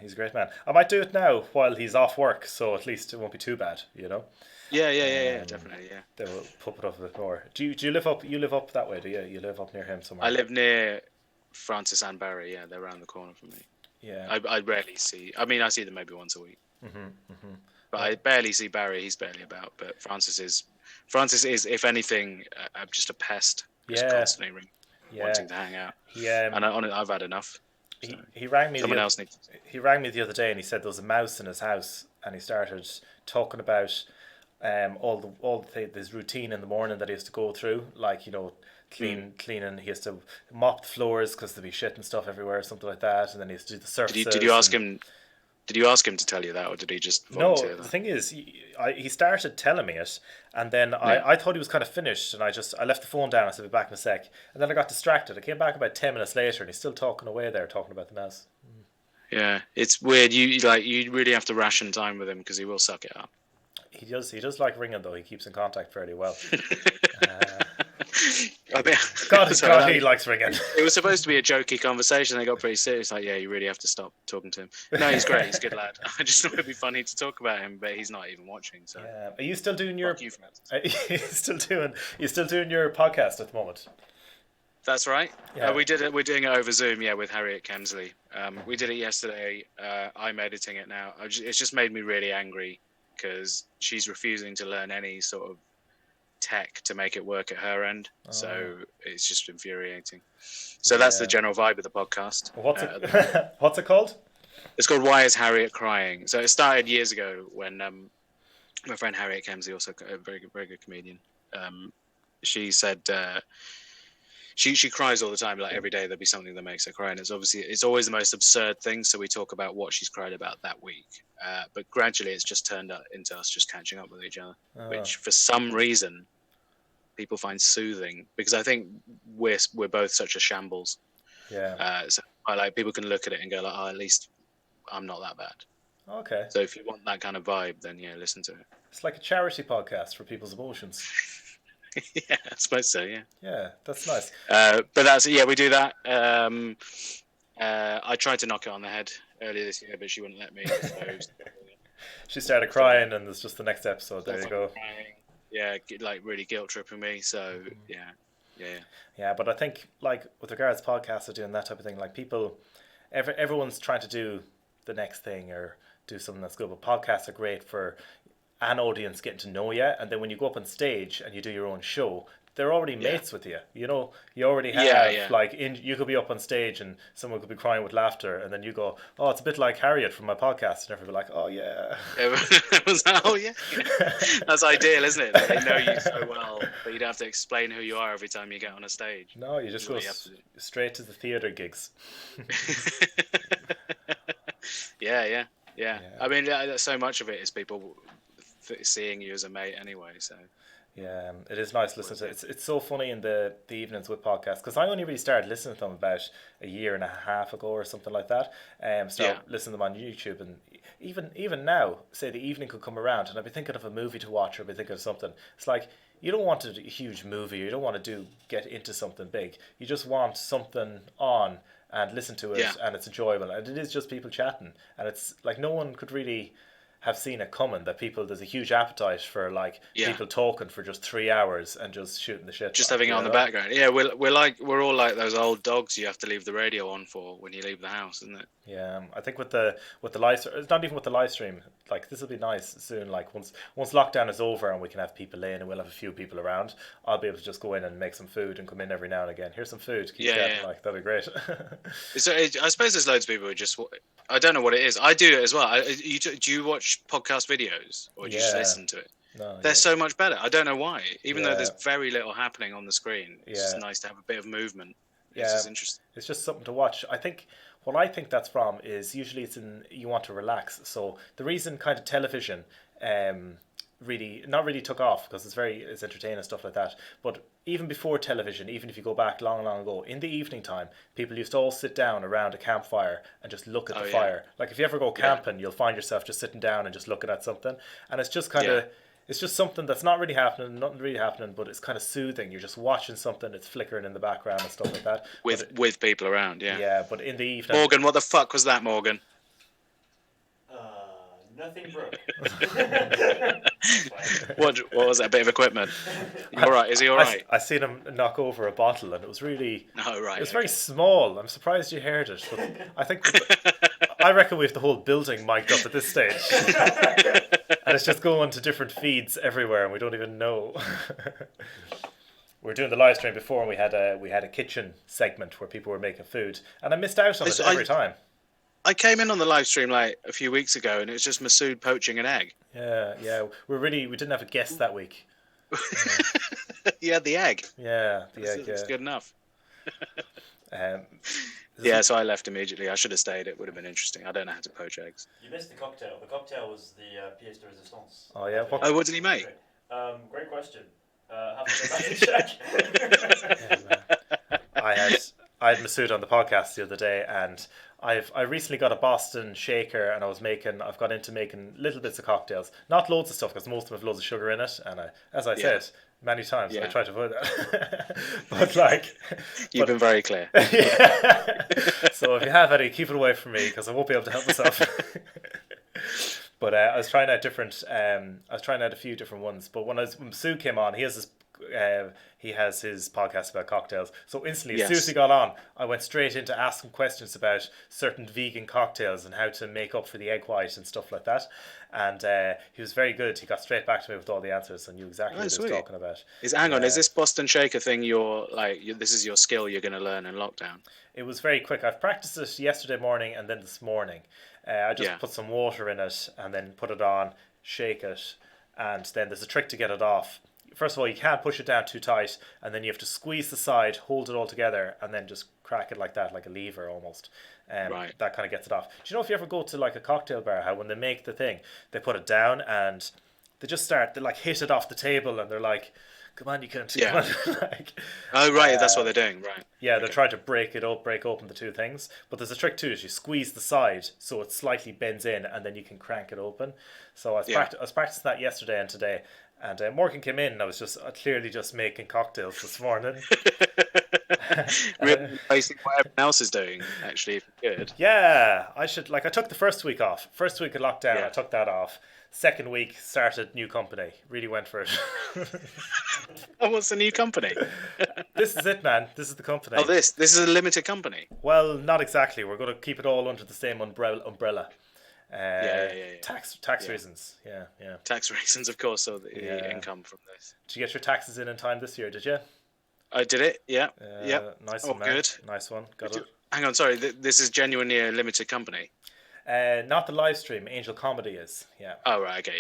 I might do it now while he's off work, so at least it won't be too bad, you know? Yeah, definitely, yeah. They will pump it up a bit more. Do you live up? You live up that way, do you? You live up near him somewhere? I live near Francis and Barry. Yeah, they're around the corner from me. Yeah. I rarely see. I mean, I see them maybe once a week. But I barely see Barry. He's barely about. But Francis is, if anything, just a pest. Just constantly wanting to hang out. Yeah. And I've had enough. So he rang me. Someone else needs. He rang me the other day, and he said there was a mouse in his house, and he started talking about his routine in the morning that he has to go through, like, you know, cleaning. He has to mop the floors because there'll be shit and stuff everywhere, something like that, and then he has to do the surfaces. Did you ask him? Did you ask him to tell you that, or did he just volunteer that? No, the thing is, he started telling me it, and then I thought he was kind of finished, and I left the phone down. I said, "Be back in a sec," and then I got distracted. I came back about 10 minutes later, and he's still talking away there, talking about the mouse. Yeah, it's weird. You really have to ration time with him because he will suck it up. He does like ringing though. He keeps in contact fairly well. I mean, God, he likes ringing. It was supposed to be a jokey conversation. They got pretty serious. Like, yeah, you really have to stop talking to him. No, he's great. He's a good lad. I just thought it'd be funny to talk about him, but he's not even watching. So, yeah. Are you still doing your? You still doing your podcast at the moment? That's right. Yeah. We're doing it over Zoom. Yeah, with Harriet Kemsley. We did it yesterday. I'm editing it now. It's just made me really angry because she's refusing to learn any sort of tech to make it work at her end. So it's just infuriating. So that's the general vibe of the podcast. What's it called? It's called Why Is Harriet Crying? So it started years ago when my friend Harriet Kemsley, also a very good comedian, she said she cries all the time. Like every day there'll be something that makes her cry, and it's always the most absurd thing. So we talk about what she's cried about that week, but gradually it's just turned into us just catching up with each other, which for some reason people find soothing, because I think we're both such a shambles. Yeah. So I like people can look at it and go like, oh, at least I'm not that bad. Okay. So if you want that kind of vibe, then yeah, listen to it. It's like a charity podcast for people's emotions. Yeah, I suppose so. Yeah. Yeah, that's nice. But we do that. I tried to knock it on the head earlier this year, but she wouldn't let me. So she started crying, and there's just the next episode. There you go. Crying. Yeah, like really guilt tripping me. So yeah. Yeah, but I think like with regards to podcasts or doing that type of thing, like everyone's trying to do the next thing or do something that's good. But podcasts are great for an audience getting to know you, and then when you go up on stage and you do your own show, they're already mates with you. You know, you already have you could be up on stage and someone could be crying with laughter, and then you go, "Oh, it's a bit like Harriet from my podcast," and everybody be like, "Oh yeah." Oh yeah. That's ideal, isn't it? They know you so well, but you don't have to explain who you are every time you get on a stage. No, you just go straight to the theatre gigs. Yeah. I mean, so much of it is people seeing you as a mate anyway. So Yeah, it is nice listening to it. It's so funny in the evenings with podcasts because I only really started listening to them about a year and a half ago or something like that. Started listening to them on YouTube, and even now, say the evening could come around and I'd be thinking of a movie to watch or I'd be thinking of something. It's like you don't want a huge movie, you don't want to get into something big. You just want something on and listen to it, and it's enjoyable, and it is just people chatting, and it's like no one could really have seen it coming that there's a huge appetite for like people talking for just 3 hours and just shooting the shit, just having it on the background. Yeah, we're all like those old dogs you have to leave the radio on for when you leave the house, isn't it? Yeah, I think with the live, it's not even with the live stream. Like this will be nice soon. Like once lockdown is over and we can have people in and we'll have a few people around, I'll be able to just go in and make some food and come in every now and again. Here's some food. Keep chatting, like that'd be great. So I suppose there's loads of people who just, I don't know what it is. I do it as well. Do you watch podcast videos or do you just listen to it? No, they're so much better. I don't know why. Even though there's very little happening on the screen, it's just nice to have a bit of movement. It's just interesting. It's just something to watch. I think what I think that's from is usually you want to relax. So the reason kind of television really not really took off because it's entertaining and stuff like that. But even before television, even if you go back long ago, in the evening time, people used to all sit down around a campfire and just look at the fire. Like if you ever go camping, you'll find yourself just sitting down and just looking at something, and it's just kind of. It's just something that's not really happening, nothing really happening, but it's kind of soothing. You're just watching something, it's flickering in the background and stuff like that. With people around, Yeah, but in the evening... Morgan, what the fuck was that, Morgan? Nothing broke. What was that, a bit of equipment? All right, is he all right? I seen him knock over a bottle and it was really... Oh, right. It was very small. I'm surprised you heard it. But I reckon we have the whole building mic'd up at this stage. And it's just going to different feeds everywhere and we don't even know. We were doing the live stream before and we had a kitchen segment where people were making food and I missed out on it every time. I came in on the live stream like a few weeks ago and it was just Masood poaching an egg. Yeah. We didn't have a guest that week. You had the egg. Yeah, the egg. It's good enough. Yeah, so I left immediately. I should have stayed. It would have been interesting. I don't know how to poach eggs. You missed the cocktail. The cocktail was the pièce de résistance. Oh, yeah? What did he make? Great question. Have to go back and check. I had Masood on the podcast the other day, and I recently got a Boston shaker, and I've got into making little bits of cocktails. Not loads of stuff, because most of them have loads of sugar in it, and as I said many times, I try to avoid that. But you've been very clear. So if you have any, keep it away from me, because I won't be able to help myself. But I was trying out a few different ones. But when Sue came on, he has his podcast about cocktails. So instantly, as soon as he got on, I went straight into asking questions about certain vegan cocktails and how to make up for the egg white and stuff like that. And he was very good. He got straight back to me with all the answers and knew exactly what he was talking about. Hang on, is this Boston Shaker thing this is your skill you're going to learn in lockdown? It was very quick. I've practiced it yesterday morning and then this morning. I just put some water in it and then put it on, shake it, and then there's a trick to get it off. First of all, you can't push it down too tight, and then you have to squeeze the side, hold it all together, and then just crack it like that, like a lever almost. That kind of gets it off. Do you know if you ever go to like a cocktail bar, how when they make the thing, they put it down and they just they like hit it off the table, and they're like, "Come on, you can't." Yeah. That's what they're doing, right? Yeah, they're trying to break open the two things. But there's a trick too: is you squeeze the side so it slightly bends in, and then you can crank it open. So I was practicing that yesterday and today. And Morgan came in and I was clearly just making cocktails this morning. Basically what everyone else is doing, actually, if good. Yeah, I took the first week off. First week of lockdown, I took that off. Second week, started new company. Really went for it. Oh, what's the new company? This is it, man. This is the company. Oh, this is a limited company? Well, not exactly. We're going to keep it all under the same umbrella. Tax reasons. Yeah. Tax reasons, of course, so the income from this. Did you get your taxes in time this year, did you? I did it, yeah. Nice one, man. Good. Nice one. Got it. Hang on, sorry, this is genuinely a limited company? Not the live stream, Angel Comedy is, yeah. Oh, right, okay,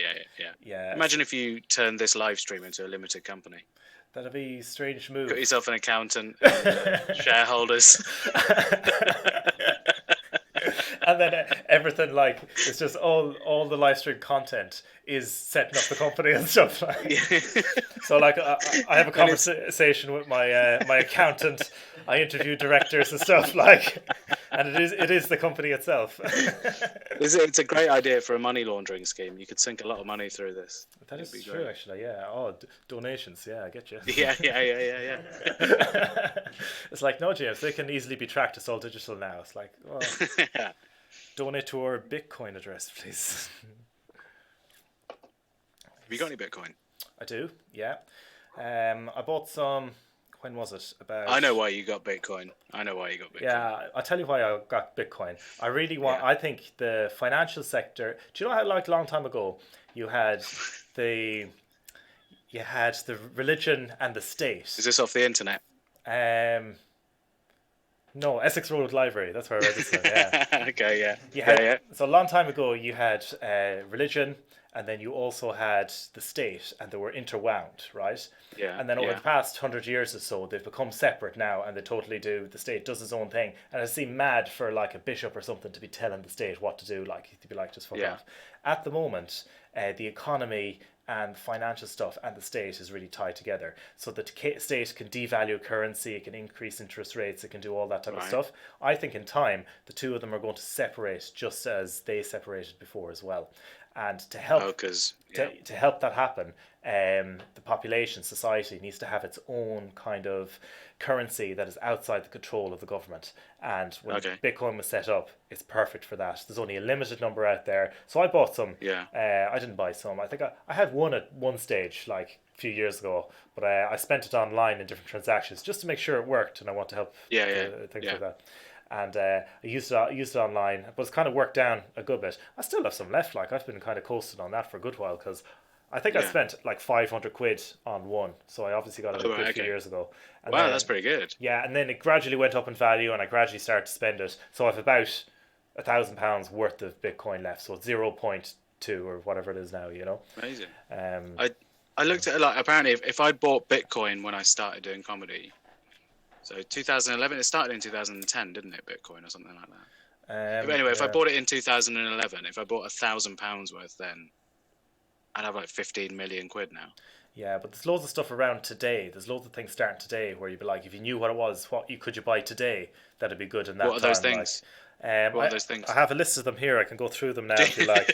yeah. Imagine if you turned this live stream into a limited company. That'd be a strange move. Got yourself an accountant and shareholders. And then everything like it's just all the live stream content is setting up the company and stuff like. So like I have a conversation with my my accountant. I interview directors and stuff like, and it is the company itself. It's a great idea for a money laundering scheme. You could sink a lot of money through this. That is true, actually. Yeah. Oh, donations. Yeah, I get you. Yeah. It's like, no, James, they can easily be tracked. It's all digital now. It's like, well, donate to our Bitcoin address, please. Have you got any Bitcoin? I do. Yeah. I bought some. When was it? About. I know why you got Bitcoin. Yeah, I'll tell you why I got Bitcoin. I really want. I think the financial sector. Do you know how, like, a long time ago, you had the religion and the state. Is this off the internet? No, Essex Road Library. That's where I read this one. Yeah. Okay. Yeah. So a long time ago, you had religion. And then you also had the state, and they were interwound, right? Yeah. And then over the past 100 years or so, they've become separate now, and they totally do. The state does its own thing, and it seemed mad for like a bishop or something to be telling the state what to do, like to be like, just fuck off. At the moment, the economy and financial stuff and the state is really tied together. So the state can devalue currency, it can increase interest rates, it can do all that type of stuff. I think in time, the two of them are going to separate just as they separated before as well. And to help to help that happen, the population, society needs to have its own kind of currency that is outside the control of the government. And when Bitcoin was set up, it's perfect for that. There's only a limited number out there. So I bought some. Yeah. I didn't buy some. I think I had one at one stage, like a few years ago, but I spent it online in different transactions just to make sure it worked, and I want to help things like that. And I used it online, but it's kind of worked down a good bit. I still have some left. Like, I've been kind of coasting on that for a good while, because I think I spent like 500 quid on one. So I obviously got it a few years ago. And wow, that's pretty good. Yeah, and then it gradually went up in value, and I gradually started to spend it. So I've about £1,000 worth of Bitcoin left. So it's 0.2 or whatever it is now. You know. Amazing. I looked at it, like, apparently if I bought Bitcoin when I started doing comedy. So 2011, it started in 2010, didn't it, Bitcoin or something like that? Anyway, if I bought it in 2011, if I bought £1,000 worth then, I'd have like 15 million quid now. Yeah, but there's loads of stuff around today. There's loads of things starting today where you'd be like, if you knew what it was, what could you buy today that'd be good in that time. What are those things? What are those things? I have a list of them here. I can go through them now if you like.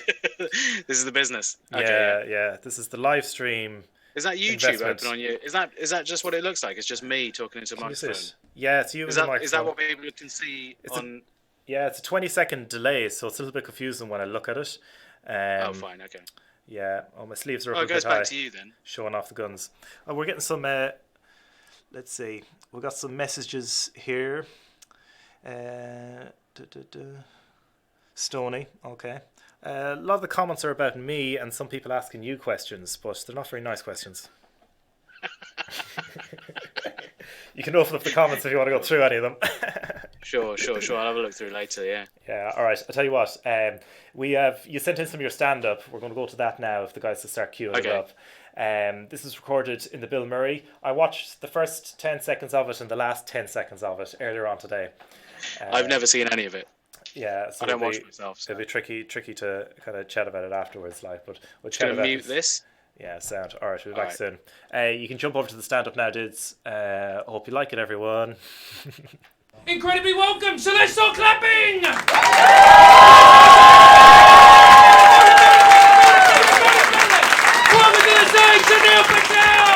This is the business. Yeah. This is the live stream. Is that YouTube open on you? Is that just what it looks like? It's just me talking into a microphone. Yeah, it's you. Is that what people can see on? It's a 20-second delay, so it's a little bit confusing when I look at it. Fine, okay. Yeah, my sleeves are up it goes back to you then. Showing off the guns. Oh, we're getting some. Let's see. We got some messages here. Stony, okay. A lot of the comments are about me and some people asking you questions, but they're not very nice questions. You can open up the comments if you want to go through any of them. Sure. I'll have a look through later, yeah. Yeah, all right. I'll tell you what. You sent in some of your stand-up. We're going to go to that now if the guys will start queuing it up. This is recorded in the Bill Murray. I watched the first 10 seconds of it and the last 10 seconds of it earlier on today. I've never seen any of it. Yeah, so I don't watch myself. So. It'll be tricky to kind of chat about it afterwards, like. But we'll chat about mute this. Yeah, sound. All right, we'll be back soon. You can jump over to the stand-up now, dudes. Hope you like it, everyone. Incredibly welcome, so let's start clapping! Welcome to the stage, Sunil Patel!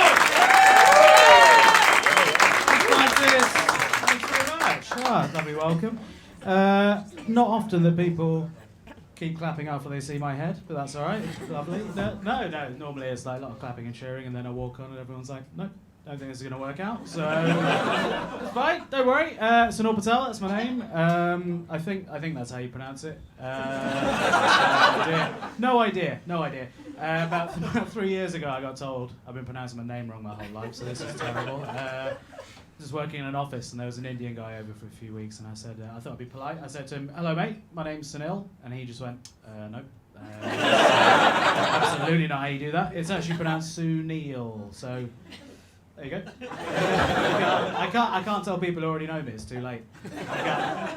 Thanks very much. Lovely welcome. Not often that people keep clapping after they see my head, but that's all right. It's lovely. No. Normally it's like a lot of clapping and cheering, and then I walk on and everyone's like, no, don't think this is going to work out. So it's fine. Don't worry. Sunil Patel, that's my name. I think that's how you pronounce it. No idea. About 3 years ago, I got told I've been pronouncing my name wrong my whole life, so this is terrible. Just working in an office, and there was an Indian guy over for a few weeks, and I said, I thought I'd be polite. I said to him, "Hello, mate. My name's Sunil," and he just went, "No." Absolutely not how you do that. It's actually pronounced Sunil. So There you go. I can't tell people who already know me. It's too late.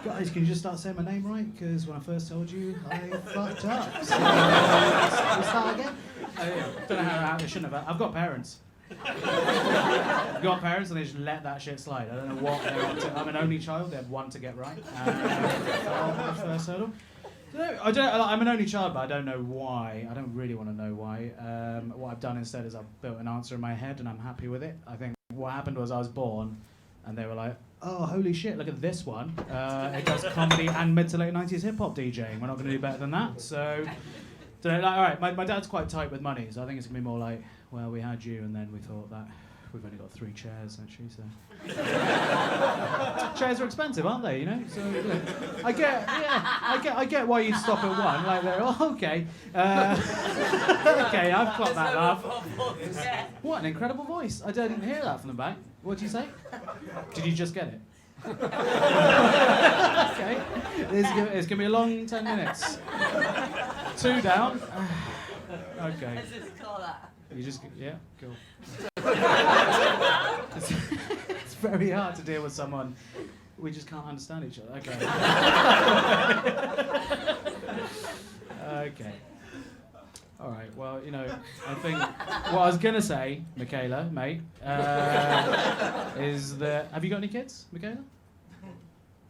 Guys, can you just start saying my name right? Because when I first told you, I fucked up. So, we'll start again. Don't know how I shouldn't have. I've got parents. I've got parents and they just let that shit slide. I don't know what they're up to. I'm an only child. They have one to get right. First hurdle. I'm an only child, but I don't know why. I don't really want to know why. What I've done instead is I've built an answer in my head and I'm happy with it. I think what happened was I was born and they were like, oh, holy shit, look at this one. It does comedy and mid to late 90s hip-hop DJing. We're not going to do better than that. So, all right, my dad's quite tight with money, so I think it's going to be more like, well, we had you and then we thought that we've only got 3 chairs, actually, so... Chairs are expensive, aren't they, you know? So, I get why you'd stop at one, like, oh, okay. Okay, I've clocked that laugh. What an incredible voice. I didn't hear that from the back. What did you say? Did you just get it? Okay. It's going to be a long 10 minutes. 2 down. Okay. Let's just call that. You just, yeah, cool. It's very hard to deal with someone. We just can't understand each other. Okay. Okay. All right. Well, you know, I think what I was gonna say, Michaela, mate, is that have you got any kids, Michaela?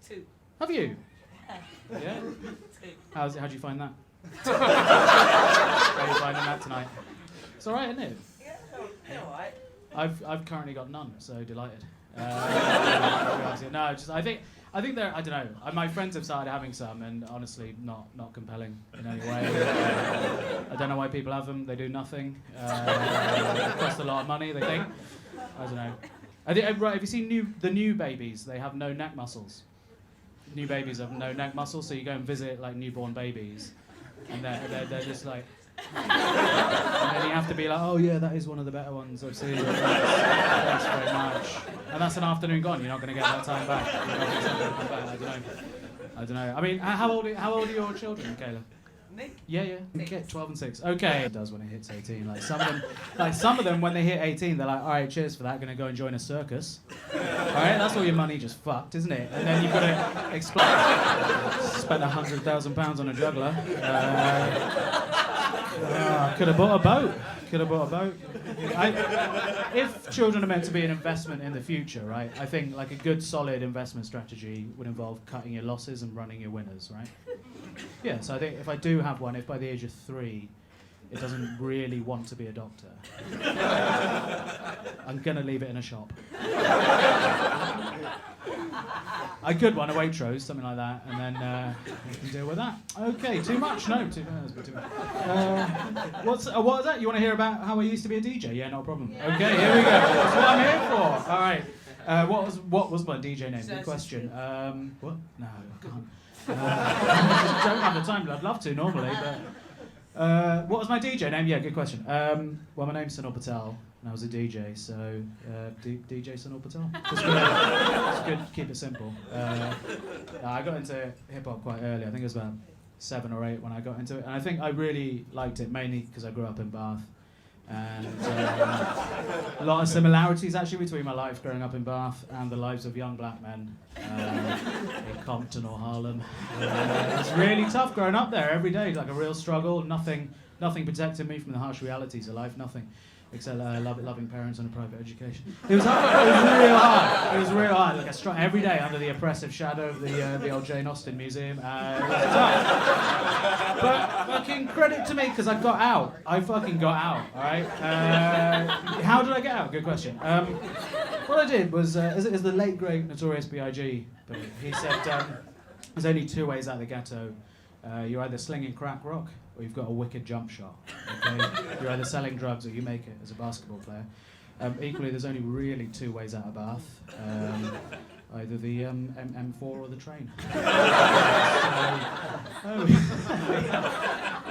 2. Have you? Yeah. 2. How do you find that? How are you finding that tonight? It's all right, isn't it? Yeah, all right. I've currently got none, so delighted. No, just I think they're, I don't know. My friends have started having some, and honestly, not compelling in any way. I don't know why people have them. They do nothing. They cost a lot of money. They think. I don't know. Right, have you seen the new babies? They have no neck muscles. New babies have no neck muscles, so you go and visit like newborn babies, and they're just like. And then you have to be like, oh yeah, that is one of the better ones I've seen. Thanks very much. And that's an afternoon gone. You're not going to get that time back. I don't know. I mean, how old are your children, Michaela? Me? Yeah. Okay, 12 and 6. Okay. It does when it hits 18. Like some of them, when they hit 18, they're like, all right, cheers for that. Going to go and join a circus. All right, that's all your money just fucked, isn't it? And then you've got to explain. Spent £100,000 on a juggler. Could have bought a boat. If children are meant to be an investment in the future, right? I think like a good solid investment strategy would involve cutting your losses and running your winners, right? Yeah, so I think if I do have one, if by the age of 3 it doesn't really want to be a doctor, I'm gonna leave it in a shop. I could one, a Waitrose, something like that, and then we can deal with that. Okay, too much? No, too much. What is that? You want to hear about how I used to be a DJ? Yeah, no problem. Okay, here we go. That's what I'm here for. All right. What was my DJ name? Good question. What? No, I can't. I don't have the time. I'd love to normally, but. What was my DJ name? Yeah, good question. Well, my name's Sunil Patel, and I was a DJ, so DJ Sunil Patel. Just good, keep it simple. I got into hip-hop quite early. I think it was about 7 or 8 when I got into it, and I think I really liked it, mainly because I grew up in Bath. And a lot of similarities actually between my life growing up in Bath and the lives of young black men in Compton or Harlem. It's really tough growing up there every day, like a real struggle. Nothing protected me from the harsh realities of life. Nothing, except loving parents and a private education. It was hard. It was real hard. Like I struck every day under the oppressive shadow of the old Jane Austen Museum. It was tough. But fucking credit to me because I got out. I fucking got out. All right. How did I get out? Good question. What I did was, is the late great Notorious B.I.G. But he said, "There's only 2 ways out of the ghetto. You're either slinging crack rock." Or you've got a wicked jump shot. Okay? You're either selling drugs or you make it as a basketball player. Equally, there's only really 2 ways out of Bath. Either the M4 or the train.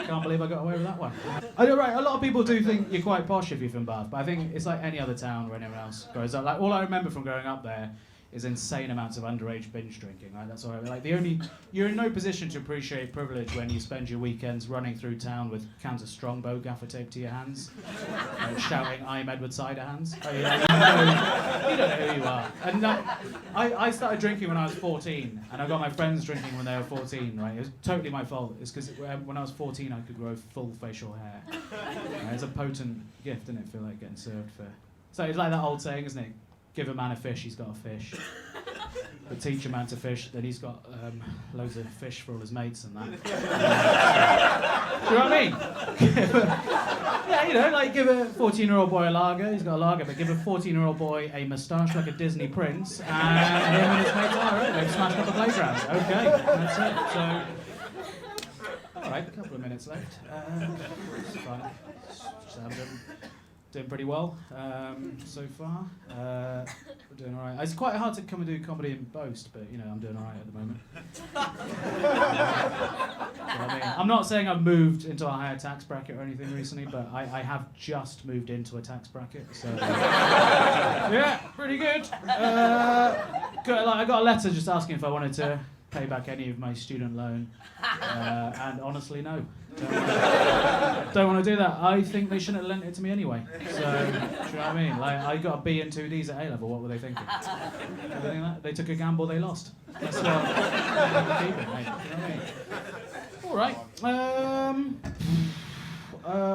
Can't believe I got away with that one. Right, a lot of people do think you're quite posh if you're from Bath, but I think it's like any other town where anyone else grows up. Like all I remember from growing up there is insane amounts of underage binge drinking. Right? That's all right. Like you're in no position to appreciate privilege when you spend your weekends running through town with cans of Strongbow gaffer taped to your hands, shouting "I'm Edward Ciderhands." You don't know who you are. And I started drinking when I was 14, and I got my friends drinking when they were 14. Right? It was totally my fault. It's because when I was 14, I could grow full facial hair. It's a potent gift, isn't it? Feel like getting served for. So it's like that old saying, isn't it? Give a man a fish, he's got a fish. But teach a man to fish, then he's got loads of fish for all his mates and that. Do you know what I mean? Yeah, like give a 14-year-old boy a lager, he's got a lager, but give a 14-year-old boy a moustache like a Disney prince, and him and his mates are right, they've smashed up the playground. Okay, that's it. So, all right, a couple of minutes left. It's fine. Doing pretty well so far. We're doing all right. It's quite hard to come and do comedy and boast, but I'm doing all right at the moment. I'm not saying I've moved into a higher tax bracket or anything recently, but I have just moved into a tax bracket, so yeah, pretty good. I got a letter just asking if I wanted to pay back any of my student loan, and honestly, no. Don't want to do that. I think they shouldn't have lent it to me anyway. So, do you know what I mean? Like, I got a B and 2Ds at A level. What were they thinking? They took a gamble, they lost. That's what I'm keeping, mate. You know what I mean? All right.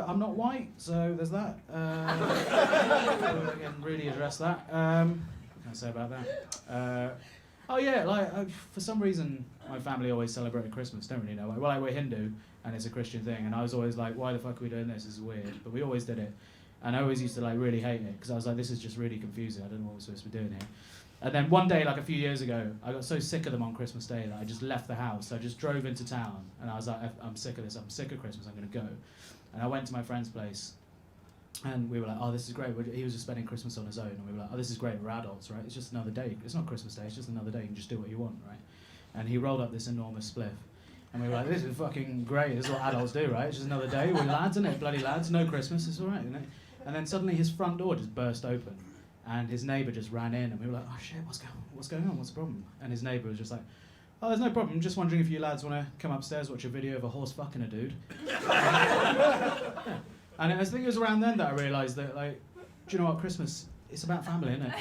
I'm not white, so there's that. So I can really address that. What can I say about that? Oh yeah, for some reason my family always celebrated Christmas. Don't really know why. Well, we're Hindu and it's a Christian thing, and I was always like, why the fuck are we doing this? This is weird. But we always did it, and I always used to really hate it because I was like, this is just really confusing. I don't know what we're supposed to be doing here. And then one day, a few years ago, I got so sick of them on Christmas Day that I just left the house. I just drove into town, and I was like, I'm sick of this. I'm sick of Christmas. I'm gonna go. And I went to my friend's place. And we were like, oh, this is great. He was just spending Christmas on his own. And we were like, oh, this is great. We're adults, right? It's just another day. It's not Christmas Day. It's just another day. You can just do what you want, right? And he rolled up this enormous spliff. And we were like, this is fucking great. This is what adults do, right? It's just another day. We're lads, isn't it? Bloody lads. No Christmas. It's all right, isn't it? And then suddenly his front door just burst open. And his neighbour just ran in. And we were like, oh, shit, what's going on? What's the problem? And his neighbour was just like, oh, there's no problem. I'm just wondering if you lads want to come upstairs, watch a video of a horse fucking a dude. Yeah. And I think it was around then that I realised that, do you know what, Christmas, it's about family, isn't it?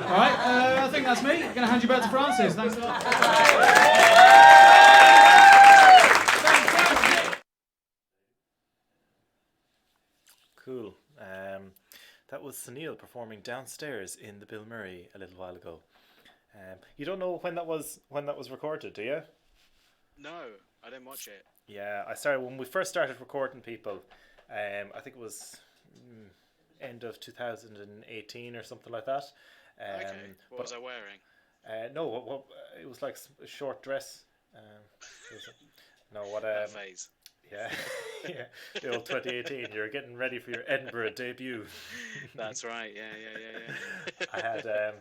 All right, I think that's me. I'm going to hand you back to Francis. Thanks a lot. Cool. That was Sunil performing downstairs in the Bill Murray a little while ago. You don't know when that was recorded, do you? No, I didn't watch it. Yeah, I started when we first started recording people. I think it was end of 2018 or something like that. Okay. What was I wearing? No, it was like a short dress. That phase. Yeah, yeah. The old 2018. You're getting ready for your Edinburgh debut. That's right. Yeah. I had.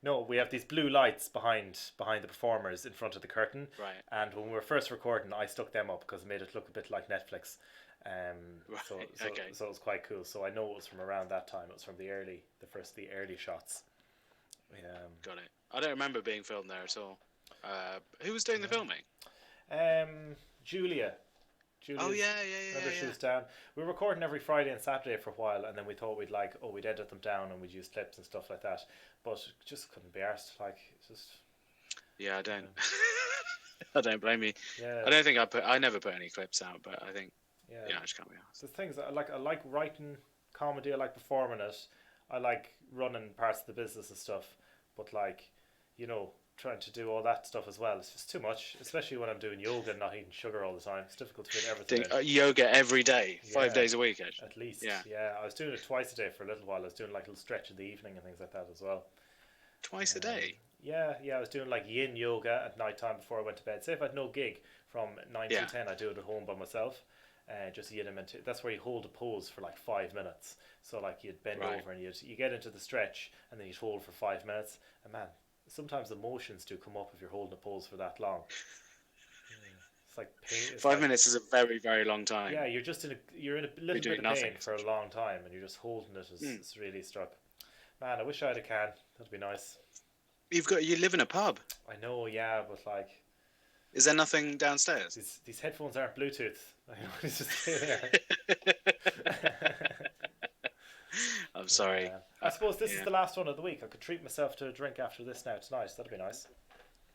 No, we have these blue lights behind the performers in front of the curtain. Right. And when we were first recording, I stuck them up because it made it look a bit like Netflix. Right. So it was quite cool. So I know it was from around that time. It was from the early shots. Got it. I don't remember being filmed there at all. Who was doing the filming? Julia. Oh yeah. Remember she was down. We were recording every Friday and Saturday for a while, and then we thought we'd edit them down and we'd use clips and stuff like that. But just couldn't be arsed. Yeah, I don't. I don't blame you. Yeah. I don't think I never put any clips out, but I think I just can't be arsed. The things that I like writing comedy. I like performing it. I like running parts of the business and stuff. But trying to do all that stuff as well, it's just too much, especially when I'm doing yoga and not eating sugar all the time. It's difficult to fit everything in. Yoga every day, 5 days a week, actually. At least. Yeah, I was doing it twice a day for a little while. I was doing a little stretch in the evening and things like that as well. Twice a day? Yeah, I was doing yin yoga at night time before I went to bed. Say if I had no gig from 9 to 10, I do it at home by myself. Just yin and meditation. That's where you hold a pose for 5 minutes. So you'd bend over and you get into the stretch and then you'd hold for 5 minutes. And man, sometimes emotions do come up if you're holding a pose for that long. It's like pain. 5 minutes is a very, very long time. Yeah, you're in a little bit of pain for a long time, and you're just holding it. It's really struck. Man, I wish I had a can. That'd be nice. You live in a pub. I know, yeah, but like Is there nothing downstairs? these headphones aren't Bluetooth. I know it's just stay there. I'm sorry. Yeah. I suppose this is Yeah. the last one of the week. I could treat myself to a drink after this now tonight. That'd be nice.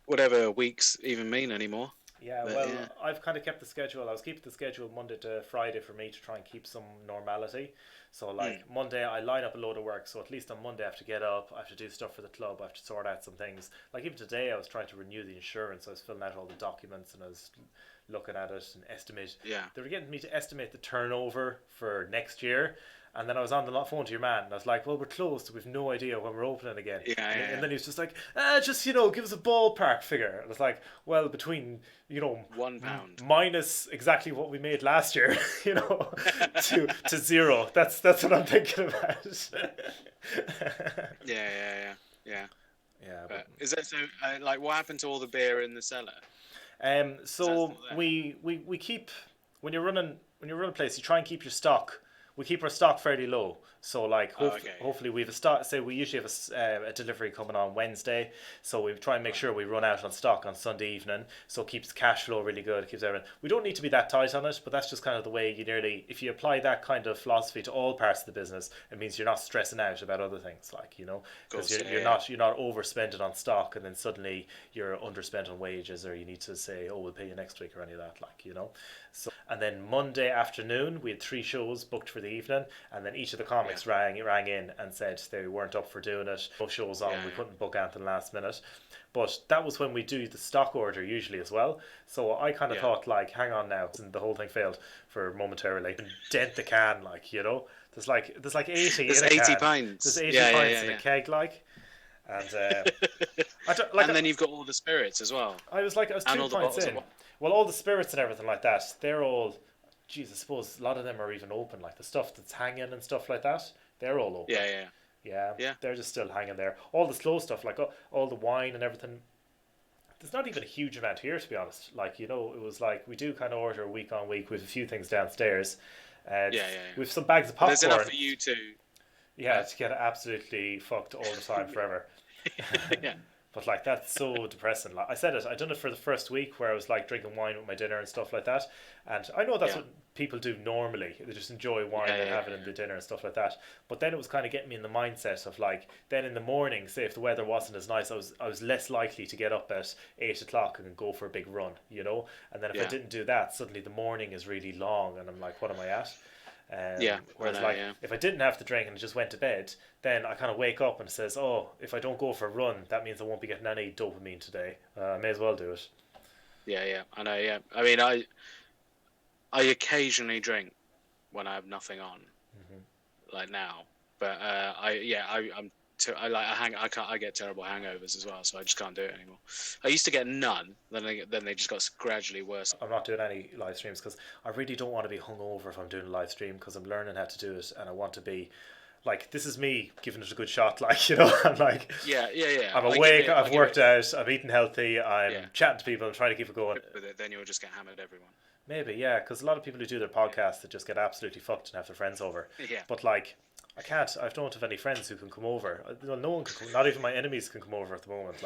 Whatever weeks even mean anymore. Yeah, But, well, yeah. I've kind of kept the schedule. I was keeping the schedule Monday to Friday for me to try and keep some normality. So, like, Monday, I line up a load of work. So, at least on Monday, I have to get up. I have to do stuff for the club. I have to sort out some things. Like, even today, I was trying to renew the insurance. I was filling out all the documents and I was looking at it and estimate. Yeah. They were getting me to estimate the turnover for next year. And then I was on the phone to your man, and I was like, well, we're closed, so we've no idea when we're opening again. And then he was just like, just, give us a ballpark figure. And I was like, well, between, £1. minus exactly what we made last year, to zero. That's what I'm thinking about. Yeah. Yeah. But is that so? Like, what happened to all the beer in the cellar? So still there? we keep, when you're running a place, you try and keep your stock. We keep our stock fairly low, so like hopefully we have a stock. Say we usually have a delivery coming on Wednesday, so we try and make sure we run out on stock on Sunday evening. So it keeps cash flow really good. It keeps everything. We don't need to be that tight on it, but that's just kind of the way if you apply that kind of philosophy to all parts of the business, it means you're not stressing out about other things, like because you're not overspending on stock and then suddenly you're underspent on wages, or you need to say, oh, we'll pay you next week or any of that, So, and then Monday afternoon, we had 3 shows booked for the evening, and then each of the comics rang in and said they weren't up for doing it. No shows on, we couldn't book anything last minute. But that was when we do the stock order usually as well. So I kind of thought, like, hang on now, and the whole thing failed for momentarily. Dent the can, there's like 80 There's in a 80 can. pints. There's 80 pints in a keg, and and then you've got all the spirits as well. I was 2 pints in. Well, all the spirits and everything like that, they're all, I suppose a lot of them are even open. Like the stuff that's hanging and stuff like that, they're all open. Yeah. They're just still hanging there. All the slow stuff, like all the wine and everything, there's not even a huge amount here, to be honest. It was like we do kind of order week on week with a few things downstairs. With some bags of popcorn. There's enough for you to. Yeah, to get absolutely fucked all the time forever. Yeah. But that's so depressing. Like I said I done it for the first week where I was drinking wine with my dinner and stuff like that. And I know that's what people do normally. They just enjoy wine and have it in the dinner and stuff like that. But then it was kind of getting me in the mindset of then in the morning, say if the weather wasn't as nice, I was less likely to get up at 8 o'clock and go for a big run, And then if I didn't do that, suddenly the morning is really long and I'm like, what am I at? Whereas if I didn't have the drink and just went to bed, then I kind of wake up and it says, oh, if I don't go for a run, that means I won't be getting any dopamine today. I may as well do it. I know. I mean, I occasionally drink when I have nothing on, like now. But I get terrible hangovers as well, so I just can't do it anymore. I used to get none, then they just got gradually worse. I'm not doing any live streams because I really don't want to be hungover if I'm doing a live stream, because I'm learning how to do it and I want to be this is me giving it a good shot, I'm I'm awake, I've worked out, I'm eating healthy, I'm chatting to people, I'm trying to keep it going. But then you'll just get hammered, everyone. Maybe, yeah, because a lot of people who do their podcasts that just get absolutely fucked and have their friends over. Yeah. But I can't. I don't have any friends who can come over. No one can come. Not even my enemies can come over at the moment.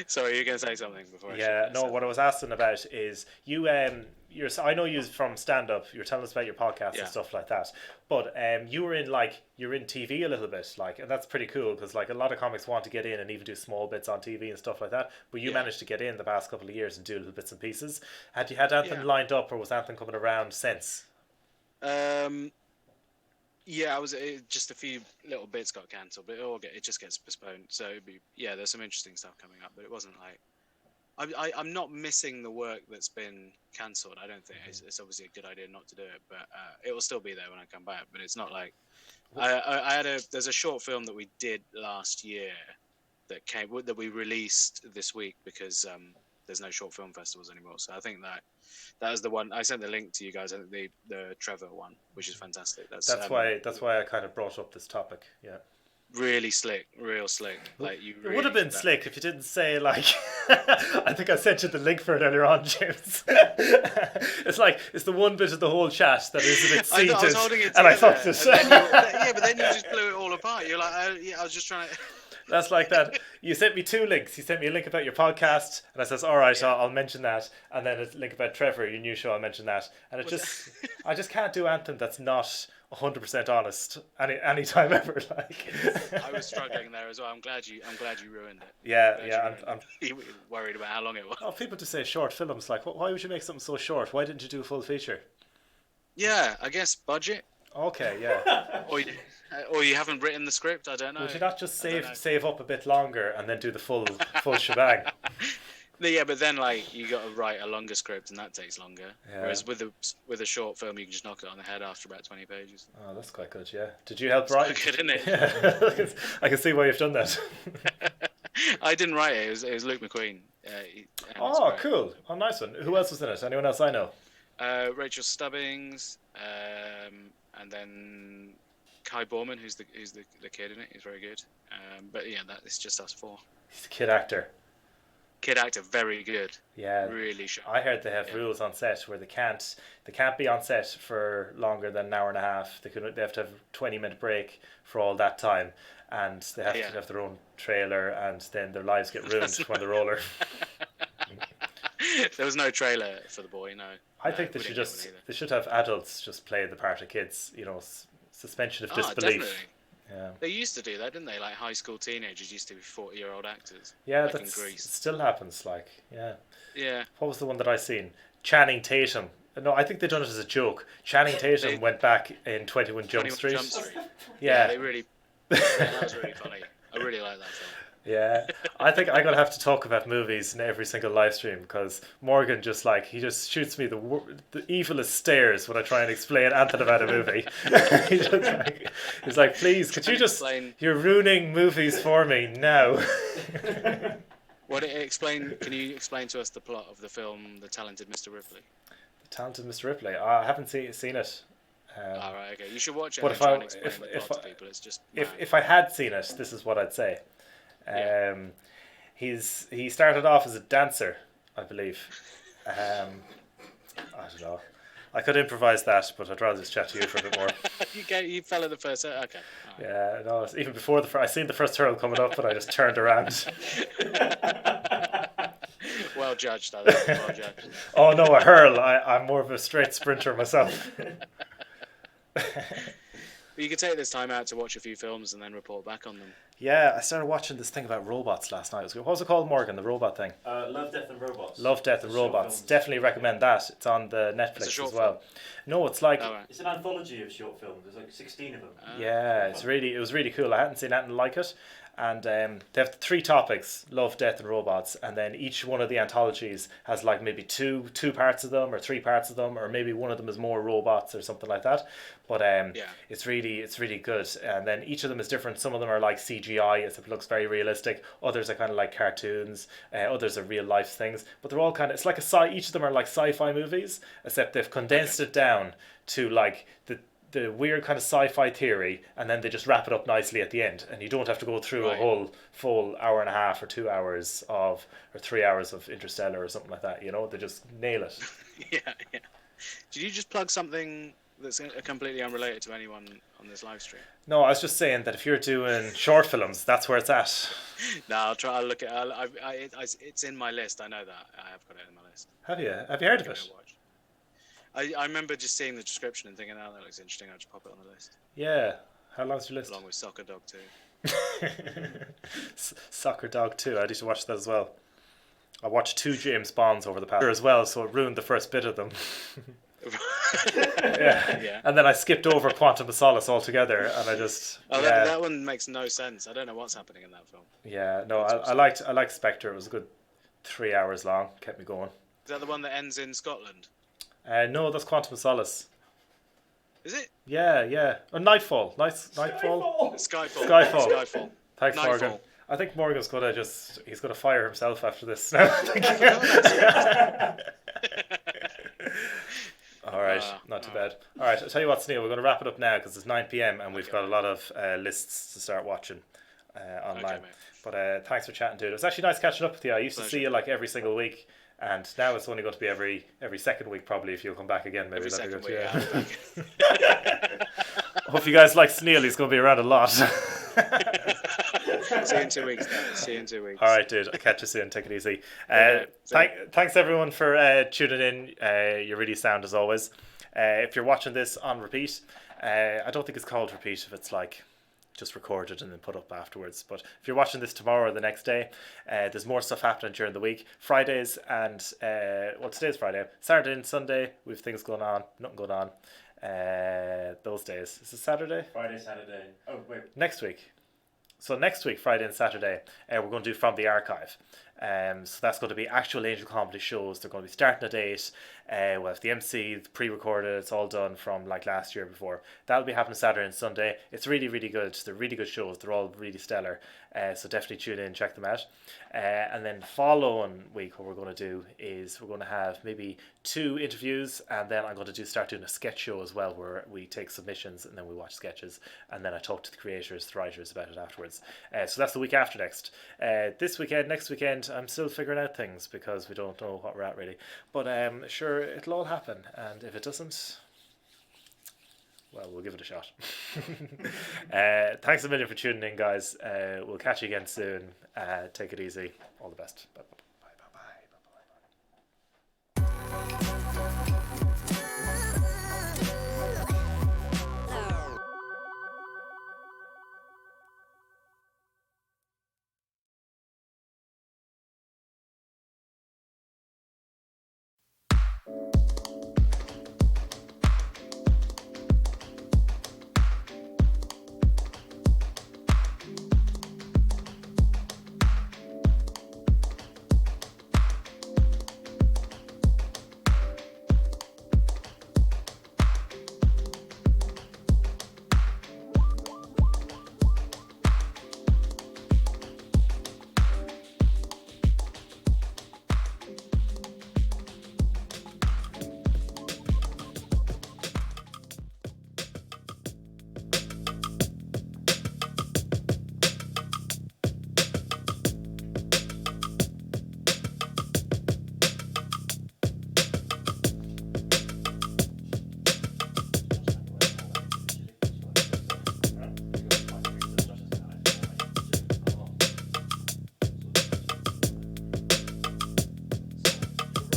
Sorry, you're gonna say something before. What I was asking about is you. I know you from stand up. You're telling us about your podcast and stuff like that. But you're in TV a little bit, and that's pretty cool because a lot of comics want to get in and even do small bits on TV and stuff like that. But you managed to get in the past couple of years and do little bits and pieces. Had you had anything lined up, or was anything coming around since? I was just a few little bits got cancelled, but it just gets postponed. So there's some interesting stuff coming up, but it wasn't I'm not missing the work that's been cancelled. I don't think it's obviously a good idea not to do it, but it will still be there when I come back. But it's not there's a short film that we did last year that we released this week because there's no short film festivals anymore. So I think that was the one. I sent the link to you guys. I think the Trevor one, which is fantastic. That's why I kind of brought up this topic. Yeah. really slick, real slick. Like you. It Really would have been did that. slick if you didn't say like. I think I sent you the link for it earlier on, James. It's the one bit of the whole chat that is a bit I know, seated, I was holding it and I together, fucked it. and then yeah, but then you just blew it all apart. You're like, I was just trying to. That's like that. You sent me 2 links. You sent me a link about your podcast, and I says, "All right, I'll mention that." And then a link about Trevor, your new show. I'll mention that. And I just can't do anything that's not 100% honest any time ever. Like, I was struggling there as well. I'm glad you ruined it. yeah. I'm You were worried about how long it was. Oh, people just say short films. Like, why would you make something so short? Why didn't you do a full feature? Yeah, I guess budget, Okay, yeah. or you haven't written the script. I don't know. Would you not just I don't know. save up a bit longer and then do the full shebang? Yeah, but then like you got to write a longer script, and that takes longer. Yeah. Whereas with a short film, you can just knock it on the head after about 20 pages. Oh, that's quite good. Yeah. Did you help It's write? quite good, isn't it? Yeah. I can see why you've done that. I didn't write it. It was Luke McQueen. And it's Oh, great. cool. Oh, nice one. Who else was in it? Anyone else I know? Rachel Stubbings, and then Kai Borman, who's the kid in it. He's very good. But yeah, it's just us 4. He's a kid actor. Kid actor, very good. Yeah. Really sharp. I heard they have rules on set where they can't be on set for longer than an hour and a half. They have to have a 20-minute break for all that time, and they have to have their own trailer, and then their lives get ruined when they're older. There was no trailer for the boy. No. I think we didn't get one either. they should have adults just play the part of kids. Suspension of disbelief. Definitely. Yeah. They used to do that, didn't they? Like high school teenagers used to be 40-year-old actors. Yeah, like in it Greece. still happens. Like, yeah. Yeah. What was the one that I seen? Channing Tatum. No, I think they done it as a joke. Channing Tatum went back in 21 Jump 21 Street. Jump Street. Yeah. They really. That was really funny. I really like that film. Yeah, I think I'm gonna have to talk about movies in every single live stream because Morgan he just shoots me the evilest stares when I try and explain anything about a movie. He's like, please, could you just you're ruining movies for me now. Can you explain to us the plot of the film The Talented Mr. Ripley? The Talented Mr. Ripley. I haven't seen it. All right, okay. You should watch it. But And try and explain the plot to people. It's just if I had seen it, this is what I'd say. He started off as a dancer, I believe. I don't know. I could improvise that, but I'd rather just chat to you for a bit more. You fell at the first. Okay. All right. Yeah, no. Even before I seen the first hurl coming up, but I just turned around. Well judged, I think. Well judged. Oh no, a hurl! I'm more of a straight sprinter myself. You could take this time out to watch a few films and then report back on them. Yeah, I started watching this thing about robots last night. What was it called, Morgan? The robot thing. Love, Death and Robots. Love, Death and Robots. Definitely recommend that. It's on the Netflix as well. No, it's like It's an anthology of short films. There's like 16 of them. yeah, it was really cool. I hadn't seen anything like it. And they have 3 topics: love, death, and robots. And then each one of the anthologies has like maybe two parts of them, or 3 parts of them, or maybe one of them is more robots or something like that. But it's really good. And then each of them is different. Some of them are like CGI, as it looks very realistic. Others are kind of like cartoons. Others are real life things. But they're all kind of, it's like each of them are like sci-fi movies, except they've condensed it down to like the weird kind of sci-fi theory, and then they just wrap it up nicely at the end, and you don't have to go through a whole full hour and a half or 2 hours or 3 hours of Interstellar or something like that. They just nail it. Yeah. Did you just plug something that's completely unrelated to anyone on this live stream? No, I was just saying that if you're doing short films, that's where it's at. No, I'll look at. It's in my list. I know that. I have got it in my list. Have you heard of it? I remember just seeing the description and thinking, oh, that looks interesting. I'll just pop it on the list. Yeah. How long's your list? Along with Soccer Dog 2. Soccer Dog 2. I need to watch that as well. I watched 2 James Bonds over the past year as well, so it ruined the first bit of them. Yeah. And then I skipped over Quantum of Solace altogether, and I just that one makes no sense. I don't know what's happening in that film. Yeah, no, I liked Spectre. It was a good 3 hours long. Kept me going. Is that the one that ends in Scotland? No, that's Quantum of Solace. Is it? Yeah. Oh, Nightfall. Skyfall. Skyfall. Thanks, Nightfall. Morgan. I think Morgan's he's gonna fire himself after this now. All right, not too bad. All right, I'll tell you what, Sneal, we're going to wrap it up now because it's 9 p.m. and we've got a lot of lists to start watching online. Okay, mate. But thanks for chatting, dude. It was actually nice catching up with you. I used to see you like every single week, and now it's only going to be every second week probably if you'll come back again. Maybe Every that'd second be week. good. Yeah. Hope you guys like Sneal. He's going to be around a lot. See you in 2 weeks. Dan. See you in 2 weeks. All right, dude. I'll catch you soon. Take it easy. Okay. Thanks everyone for tuning in. You're really sound as always. If you're watching this on repeat, I don't think it's called repeat if it's like just recorded and then put up afterwards. But if you're watching this tomorrow or the next day, there's more stuff happening during the week. Fridays and today's Friday. Saturday and Sunday, we have things going on. Nothing going on. Those days. Is it Saturday? Friday, Saturday. Oh, wait. Next week. So next week, Friday and Saturday, we're going to do From the Archive. So that's going to be actual Angel Comedy shows. They're going to be starting at 8. We'll have the MC, pre-recorded. It's all done from like last year before. That'll be happening Saturday and Sunday. It's really, really good. They're really good shows. They're all really stellar. So definitely tune in, check them out. And then following week, what we're going to do is we're going to have maybe 2 interviews, and then I'm going to start doing a sketch show as well, where we take submissions and then we watch sketches, and then I talk to the creators, the writers about it afterwards. So that's the week after next. This weekend, next weekend, I'm still figuring out things because we don't know what we're at really. But sure, it'll all happen, and if it doesn't, well, we'll give it a shot. Thanks a million for tuning in, guys. We'll catch you again soon. Take it easy. All the best. Bye. Bye.